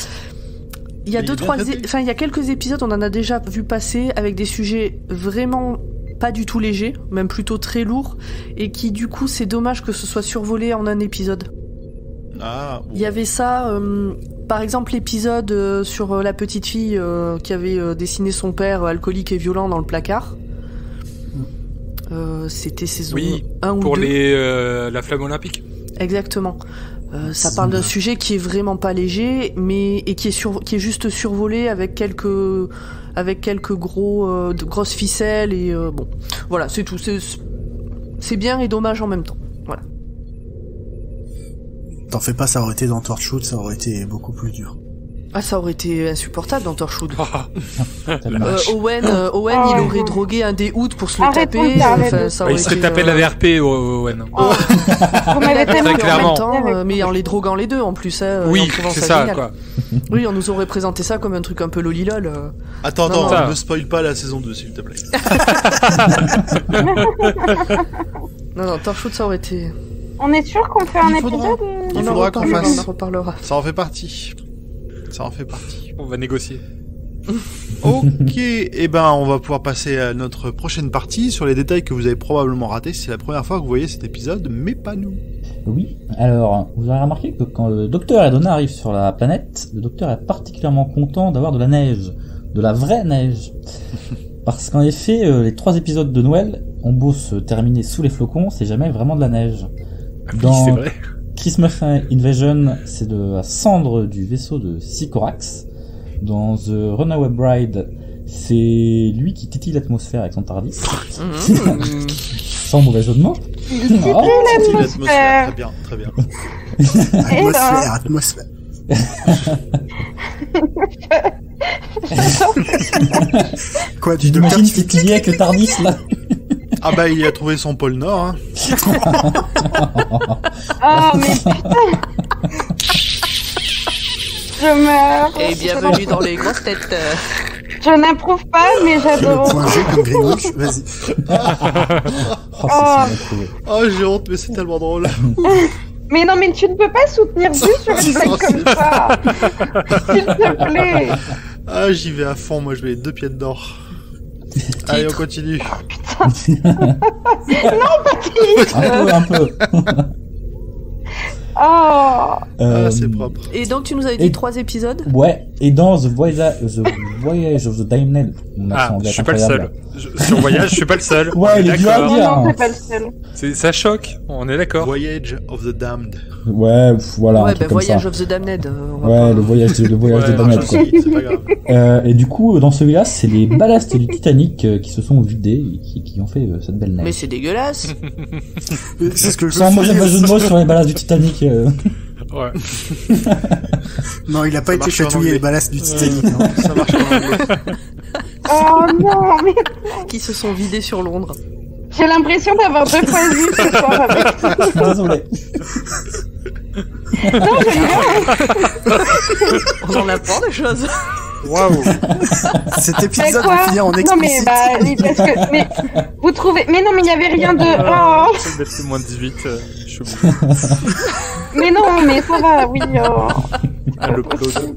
il y a Mais il y a quelques épisodes, on en a déjà vu passer avec des sujets vraiment pas du tout légers, même plutôt très lourds, et qui du coup c'est dommage que ce soit survolé en un épisode. Ah, bon. Il y avait ça, par exemple l'épisode sur la petite fille qui avait dessiné son père alcoolique et violent dans le placard. C'était saison 1 ou 2. Pour la flamme olympique. Exactement. Ça parle d'un sujet qui est vraiment pas léger, et qui est juste survolé avec quelques grosses ficelles et bon, voilà, c'est tout. C'est bien et dommage en même temps. Voilà. T'en fais pas, ça aurait été dans Torchwood, ça aurait été beaucoup plus dur. Ah, ça aurait été insupportable dans Torchwood. tellement. Owen, il aurait drogué un des Hoods pour se le Arrêtons taper. de parler Enfin, de ça Bah, aurait il serait été, tapé de la VRP, Owen. Oh. Vous m'avez tellement Très clairement. En même temps, mais en les droguant les deux en plus. Hein, en Oui, trouvant c'est ça, génial. quoi. Oui, on nous aurait présenté ça comme un truc un peu lolilol. Attends, Non, non. ne spoil pas la saison 2 s'il te plaît. Non, Torchwood, ça aurait été. On est sûr qu'on fait un Il faudra. épisode Il On en faudra qu'on reparlera, fasse. On en reparlera. Ça en fait partie. Ça en fait partie. On va négocier. Ok, et ben on va pouvoir passer à notre prochaine partie sur les détails que vous avez probablement ratés. C'est la première fois que vous voyez cet épisode, mais pas nous. Oui, alors, vous avez remarqué que quand le docteur et Donna arrivent sur la planète, le docteur est particulièrement content d'avoir de la neige. De la vraie neige. Parce qu'en effet, les 3 épisodes de Noël ont beau se terminer sous les flocons, c'est jamais vraiment de la neige. Oui, Dans c'est vrai. Christmas Invasion, c'est de la cendre du vaisseau de Sycorax. Dans The Runaway Bride, c'est lui qui titille l'atmosphère avec son TARDIS. Sans mauvais jeu de mots. Oh, L'atmosphère, très bien, très bien. Atmosphère. Quoi, du docteur T'imagines qui titiller avec le TARDIS là. Ah bah il a trouvé son pôle Nord. Hein. Oh, mais putain. Je meurs. Et bienvenue dans les grosses têtes. Je n'approuve pas, mais le j'adore. point G comme Greenwich, vas-y. Oh, c'est si bien trouvé. Oh j'ai honte mais c'est tellement drôle. Mais non, mais tu ne peux pas soutenir Zu sur une blague comme ça. S'il te plaît. Ah j'y vais à fond, moi je mets les 2 pieds dedans. Allez, on continue. Un peu. Oh. Ah, c'est propre. Et donc tu nous avais dit Et- 3 épisodes? Ouais, et dans The Voyage of the Damned, mon Ah, accent je anglais suis pas le seul. incroyable. Sur Voyage, je suis pas le seul. Ouais, On est il est dur à d'accord. dire. Non, hein. t'es pas le seul. Ça choque, on est d'accord. Voyage of the Damned. Ouais, voilà, un Ouais, truc bah comme Voyage ça. of the Damned. On va Ouais, pas- le voyage de Ouais, Damned, quoi. C'est pas grave. Et du coup, dans celui-là, c'est les ballasts du Titanic qui se sont vidés et qui ont fait cette belle Mais neige. c'est dégueulasse. C'est ce que je Sans mauvais faisais. jeu de mots sur les ballasts du Titanic. Ouais. Non, il a pas Ça été marche en chatouillé anglais. les ballasts du Titanic. non. Ça marche en anglais. Oh non, mais Qui se sont vidés sur Londres. j'ai l'impression d'avoir 2 points de vue ce soir avec. Désolé. Non, j'aime bien. On en apprend des choses. Waouh. Cet Mais épisode quoi va finir en Non mais explicite. bah oui, parce que mais vous trouvez mais non mais il y avait rien de oh. Ça d'être moins de 18, je suis obligé. Mais non mais ça va oui À l'upload.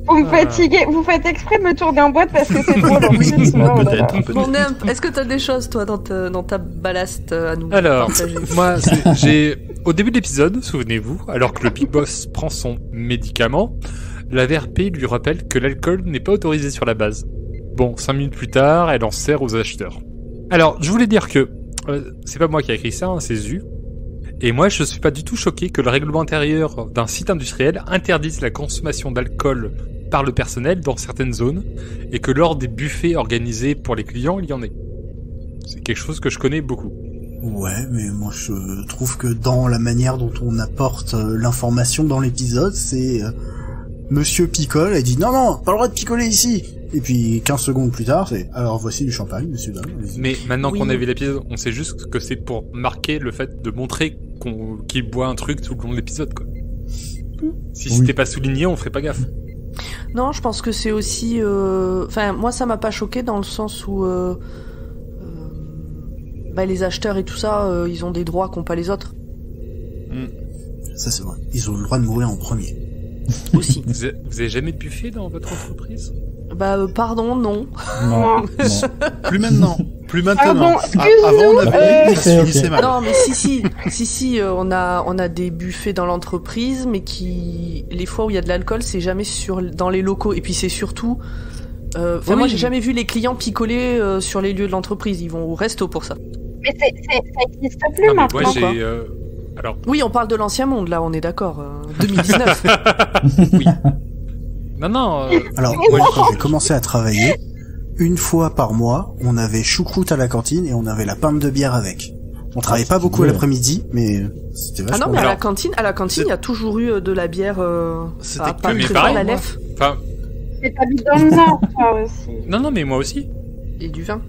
vous me fatiguez, vous faites exprès de me tourner en boîte parce que c'est drôle en plus. Oui, Oh là là. peut-être. Bon, Nimp, est-ce que t'as des choses, toi, dans ta ballast à nous Alors, partager? moi, au début de l'épisode, souvenez-vous, alors que le Big Boss prend son médicament, la VRP lui rappelle que l'alcool n'est pas autorisé sur la base. Bon, 5 minutes plus tard, elle en sert aux acheteurs. Alors, je voulais dire que, c'est pas moi qui ai écrit ça, hein, c'est Zu. Et moi, je suis pas du tout choqué que le règlement intérieur d'un site industriel interdise la consommation d'alcool par le personnel dans certaines zones, et que lors des buffets organisés pour les clients, il y en ait. C'est quelque chose que je connais beaucoup. Ouais, mais moi je trouve que dans la manière dont on apporte l'information dans l'épisode, c'est Monsieur Picole a dit non, pas le droit de picoler ici. Et puis 15 secondes plus tard, c'est alors voici du champagne, monsieur dame. allez-y. Mais maintenant Oui. qu'on a vu l'épisode, on sait juste que c'est pour marquer le fait de montrer qu'il boit un truc tout le long de l'épisode, quoi. Si Oui. c'était pas souligné, on ferait pas gaffe. Non, je pense que c'est aussi... Enfin, moi, ça m'a pas choqué dans le sens où... bah, les acheteurs et tout ça, ils ont des droits qu'ont pas les autres. Ça c'est vrai. Ils ont le droit de mourir en premier. Aussi. Vous avez jamais de buffet dans votre entreprise? Bah, pardon, non. Non, non. Plus maintenant. Plus maintenant. Pardon, Avant, on avait Ok, ça se finissait ok. mal. Non, mais si, on a des buffets dans l'entreprise, mais qui... Les fois où il y a de l'alcool, c'est jamais dans les locaux. Et puis c'est surtout... Enfin, moi, j'ai jamais vu les clients picoler sur les lieux de l'entreprise. Ils vont au resto pour ça. Mais ça existe plus Non, mais maintenant. moi, quoi. j'ai... Alors, Oui, on parle de l'ancien monde, là, on est d'accord. 2019. non, Alors Ouais, moi je- quand j'ai commencé à travailler, une fois par mois, on avait choucroute à la cantine et on avait la pinte de bière avec. On travaillait pas beaucoup ouais. l'après-midi, mais c'était Ah vachement non, mais bien. à la cantine, il y a toujours eu de la bière C'était à que- pas mais très pareil, fort, la moi. lef enfin, Mais t'habites dans le Nord, toi aussi. non, mais moi aussi. et du vin.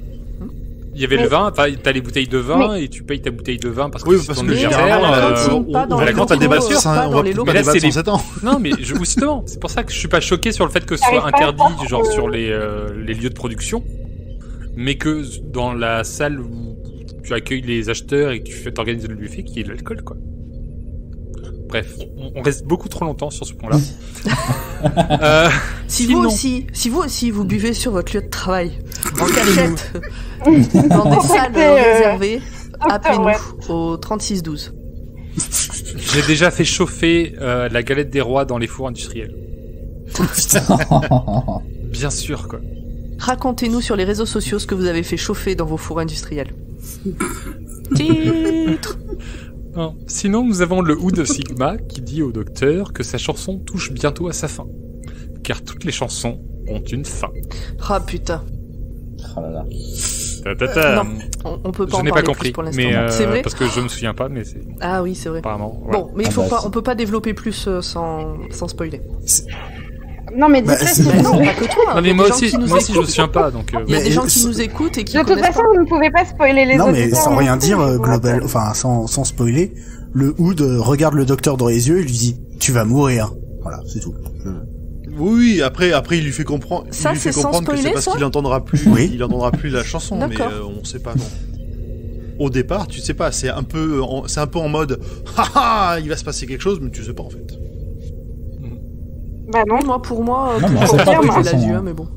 Il y avait Mais- le vin, t'as les bouteilles de vin, et tu payes ta bouteille de vin parce que Oui, c'est parce ton que Mais anniversaire, à la euh, cantine, pas dans à la les cantine, locaux, t'as des bassures, pas dans les locaux. Mais là, c'est les- 107 ans. Non, mais justement, c'est pour ça que je suis pas choqué sur le fait que ce soit T'arrives pas à interdit, voir genre que- sur les lieux de production, mais que dans la salle où tu accueilles les acheteurs et que tu fais t'organiser le buffet, qu'il y ait de l'alcool, quoi. Bref, on reste beaucoup trop longtemps sur ce point-là. Si Sinon- vous aussi, vous buvez sur votre lieu de travail, en cachette, dans des salles Contactez, réservées, Docteur appelez-nous Web. au 3612. J'ai déjà fait chauffer la galette des rois dans les fours industriels. Bien sûr, quoi. Racontez-nous sur les réseaux sociaux ce que vous avez fait chauffer dans vos fours industriels. Titre. Non. Sinon, nous avons le Hood Sigma qui dit au docteur que sa chanson touche bientôt à sa fin. Car toutes les chansons ont une fin. Ah putain. Oh là là. Ta-ta-ta. Non, on peut pas Je en n'ai pas parler compris, plus pour l'instant. mais C'est vrai. parce que je me souviens pas, mais c'est Ah oui, c'est vrai. apparemment. Voilà. Bon, mais Ah bah, on peut pas développer plus sans spoiler. Non, mais Bah, dites-le c'est- Bah sinon. non, pas que toi. Non, Il y mais a moi des gens aussi, qui nous je me écoutent. souviens pas, donc. Il y a Mais des gens qui c'est- nous écoutent et qui De toute connaissent façon, pas. vous ne pouvez pas spoiler les Non autres. mais sans rien dire global, enfin sans spoiler, le Hood regarde le docteur dans les yeux et lui dit tu vas mourir. Voilà, c'est tout. Oui, après il lui fait comprendre. Ça, il lui fait c'est sans comprendre que c'est spoiler, parce ça qu'il entendra plus. Oui. Il entendra plus la chanson, mais D'accord. on sait pas. Non. Au départ, tu sais pas. C'est un peu en mode, haha, il va se passer quelque chose, mais tu sais pas en fait. Bah non. Pour moi, Non, mais tout on sait pas, confirme, de toute c'est façon, l'adieu, hein. mais bon.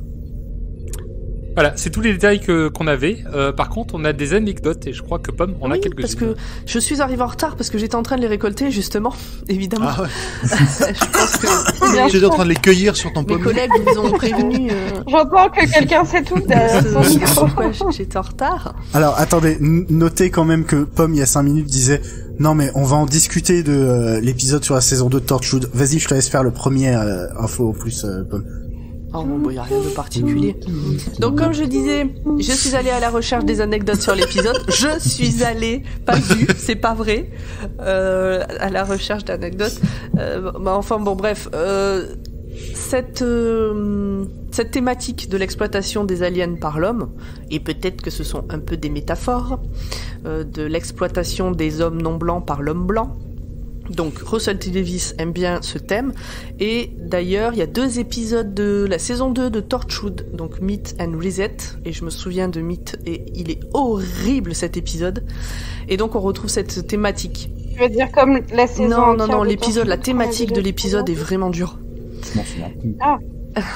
Voilà, c'est tous les détails qu'on avait. Par contre, on a des anecdotes et je crois que Pomme, on a Oui, quelques-unes. parce que je suis arrivée en retard parce que j'étais en train de les récolter, justement, évidemment. Ah ouais. Je pense que J'étais en train de les cueillir sur ton mes pommier. collègues vous ont prévenu J'entends que quelqu'un sait tout derrière son micro. pourquoi j'étais en retard. Alors attendez, notez quand même que Pomme il y a 5 minutes disait non mais on va en discuter de l'épisode sur la saison 2 de Torchwood. Vas-y, je te laisse faire le premier info plus Pomme. Oh bon, il n'y a rien de particulier. Donc comme je disais, je suis allée à la recherche des anecdotes sur l'épisode. Je suis allée, pas vu, c'est pas vrai, à la recherche d'anecdotes. Enfin bon, bref, cette thématique de l'exploitation des aliens par l'homme, et peut-être que ce sont un peu des métaphores, de l'exploitation des hommes non blancs par l'homme blanc. Donc Russell T. Davies aime bien ce thème, et d'ailleurs il y a 2 épisodes de la saison 2 de Torchwood, donc Meet and Reset, et je me souviens de Meet, et il est horrible cet épisode, et donc on retrouve cette thématique. Je veux dire comme la saison Non, entière de l'épisode, la Torchwood, thématique de l'épisode est vraiment dure. Je m'en souviens plus.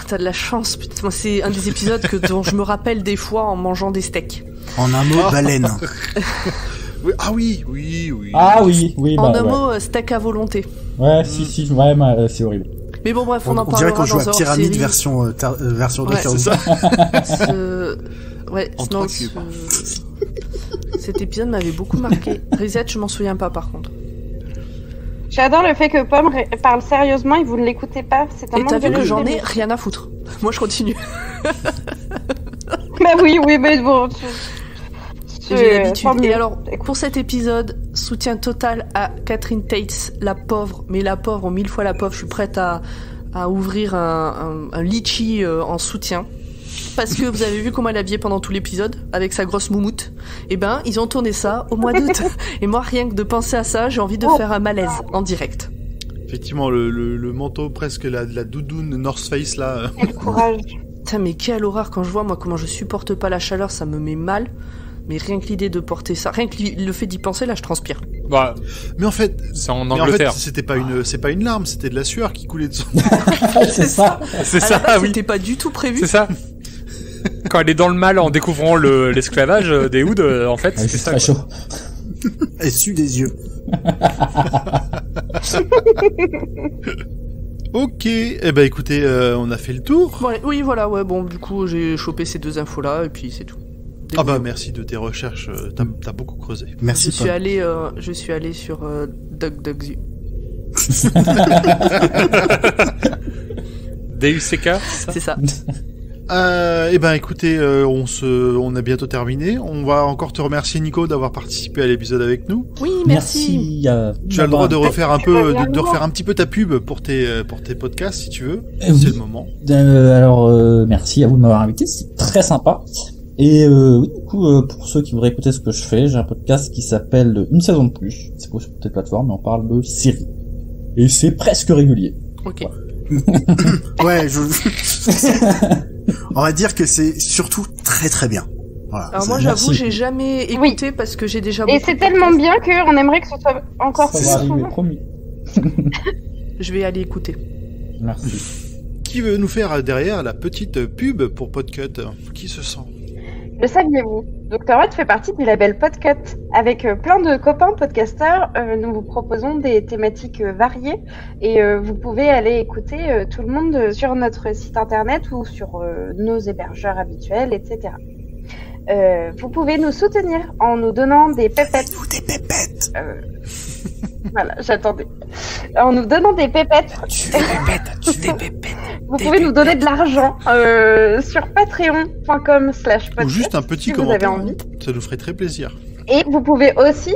T'as de la chance, putain, moi, c'est un des épisodes dont je me rappelle des fois en mangeant des steaks. En un mot, baleine. Oui, ah oui. Ah oui, oui, En bah un ouais. mot, steak à volonté. Ouais, si, ouais, c'est horrible. Mais bon bref, on en On dirait parlera qu'on joue dans à un Pyramide hors-série. version Ouais, Doctor C'est Who. ça. Ouais, En non, trois cubes. cet épisode m'avait beaucoup marqué. Reset, je m'en souviens pas par contre. J'adore le fait que Pomme parle sérieusement et vous ne l'écoutez pas. C'est un Et t'as manque vu de que j'en ai respect. rien à foutre. Moi je continue. Bah oui, mais bon. J'ai l'habitude. tant mieux. Et alors, Écoute, pour cet épisode, soutien total à Catherine Tate, la pauvre, mais la pauvre, 1000 fois la pauvre. Je suis prête à ouvrir un litchi en soutien. Parce que vous avez vu comment elle habillait pendant tout l'épisode, avec sa grosse moumoute. Et ben, ils ont tourné ça au mois d'août. Et moi, rien que de penser à ça, j'ai envie de faire un malaise en direct. Effectivement, le manteau presque la doudoune North Face là. quel courage. Putain, mais quelle horreur quand je vois, moi, comment je supporte pas la chaleur, ça me met mal. Mais rien que l'idée de porter ça, rien que le fait d'y penser, là, je transpire. Bah, Mais en fait, c'est en mais en fait, Angleterre. c'est pas une larme, c'était de la sueur qui coulait de son. C'est ça. C'est À ça, la base, oui. c'était pas du tout prévu. C'est ça. Quand elle est dans le mal en découvrant l'esclavage des Hoods, en fait, Ouais, c'est c'est ça. très quoi. chaud. Elle sue des yeux. Ok, eh ben écoutez, on a fait le tour. Ouais, oui, voilà, ouais, bon, du coup, j'ai chopé ces 2 infos-là, et puis c'est tout. Ah bah merci de tes recherches, t'as beaucoup creusé. Merci Je Pomme. suis allé sur DuckDuckZoo. DUCK, ça. C'est ça. Eh ben écoutez, on a bientôt terminé. On va encore te remercier Nico d'avoir participé à l'épisode avec nous. Oui, merci. Tu as le droit de refaire un peu, de refaire un petit peu ta pub pour tes podcasts si tu veux. Eh oui. C'est le moment. Alors, merci à vous de m'avoir invité, c'est très sympa. Et oui, du coup, pour ceux qui voudraient écouter ce que je fais, j'ai un podcast qui s'appelle Une saison de plus. C'est pas sur toutes les plateformes, mais on parle de séries. Et c'est presque régulier. Ok. Ouais, on va dire que c'est surtout très très bien. Voilà. Alors moi, Merci. j'avoue, j'ai jamais écouté parce que j'ai déjà Et beaucoup c'est de tellement podcasts. bien qu'on aimerait que ce soit encore Ça plus va arriver, souvent. promis. Je vais aller écouter. Merci. Qui veut nous faire derrière la petite pub pour Podcut? Qui se sent? Le saviez-vous? Dr. Watt fait partie du label Podcut. Avec plein de copains podcasteurs, nous vous proposons des thématiques variées et vous pouvez aller écouter tout le monde sur notre site internet ou sur nos hébergeurs habituels, etc. Vous pouvez nous soutenir en nous donnant des pépettes. Ou des pépettes. Voilà, j'attendais. En nous donnant des pépettes. Tu des pépettes. Vous pouvez nous donner de l'argent sur patreon.com/podcast. Ou juste un petit si vous avez commentaire. envie. Ça nous ferait très plaisir. Et vous pouvez aussi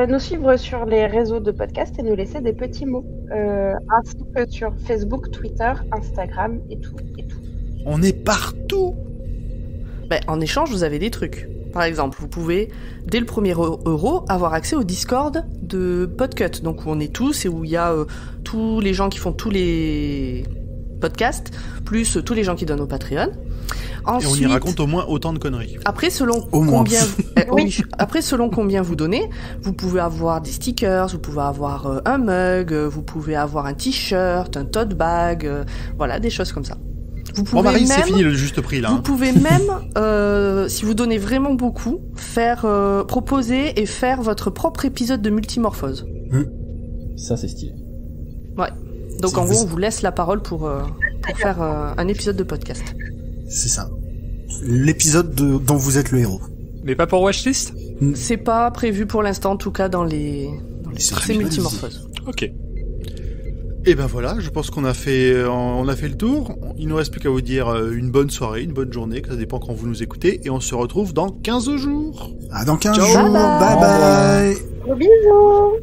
nous suivre sur les réseaux de podcast et nous laisser des petits mots. Ainsi que sur Facebook, Twitter, Instagram et tout. On est partout. Ben, en échange, vous avez des trucs. Par exemple, vous pouvez, dès le premier euro, avoir accès au Discord de Podcut, donc où on est tous et où il y a tous les gens qui font tous les podcasts, plus tous les gens qui donnent au Patreon. Et on y raconte au moins autant de conneries. Après, selon Au moins. combien, Oui. oui. Après, selon combien vous donnez, vous pouvez avoir des stickers, vous pouvez avoir un mug, vous pouvez avoir un t-shirt, un tote bag, voilà, des choses comme ça. Vous Bon, pouvez Marie, c'est même, fini le juste prix, là. vous hein. pouvez même, si vous donnez vraiment beaucoup, proposer et faire votre propre épisode de Multimorphose. Ça, c'est stylé. Donc C'est en vous- gros, on vous laisse la parole pour faire un épisode de podcast. C'est ça. L'épisode dont vous êtes le héros. Mais pas pour Watchlist? C'est pas prévu pour l'instant, en tout cas dans les C'est c'est Multimorphose. Ok. Et ben voilà, je pense qu'on a fait le tour. Il ne nous reste plus qu'à vous dire une bonne soirée, une bonne journée, que ça dépend quand vous nous écoutez, et on se retrouve dans 15 jours. À dans 15 Ciao. jours. Bye Bye bye. Gros bisous.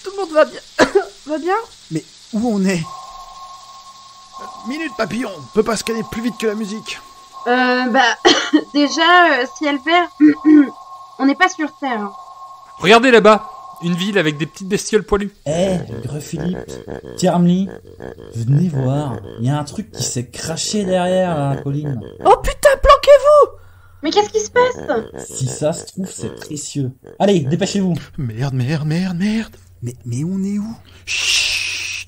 Tout le monde va bien. Va bien? Mais où on est? Minute papillon, on peut pas scanner plus vite que la musique. Déjà, ciel vert, on n'est pas sur Terre. hein. Regardez là-bas, une ville avec des petites bestioles poilues. Greu Philippe, Tiermly, venez voir. Il y a un truc qui s'est craché derrière la colline. Oh putain, planquez-vous! Mais qu'est-ce qui se passe? Si ça se trouve, c'est précieux. Allez, dépêchez-vous. Merde. Mais on est où? Chut.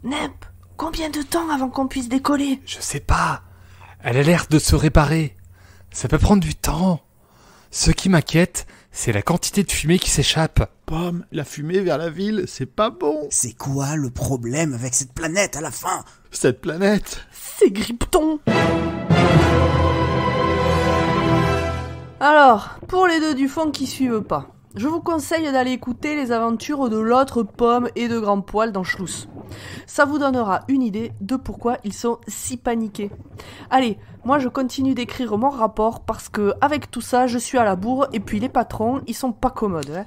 Nep, combien de temps avant qu'on puisse décoller? Je sais pas. Elle a l'air de se réparer. Ça peut prendre du temps. Ce qui m'inquiète, c'est la quantité de fumée qui s'échappe. Pomme, la fumée vers la ville, c'est pas bon. C'est quoi le problème avec cette planète à la fin? Cette planète. C'est Grypton. Alors, pour les deux du fond qui suivent pas, je vous conseille d'aller écouter les aventures de l'autre Pomme et de Grand Poil dans Schluss. Ça vous donnera une idée de pourquoi ils sont si paniqués. Allez, moi je continue d'écrire mon rapport parce que avec tout ça, je suis à la bourre et puis les patrons, ils sont pas commodes. Hein.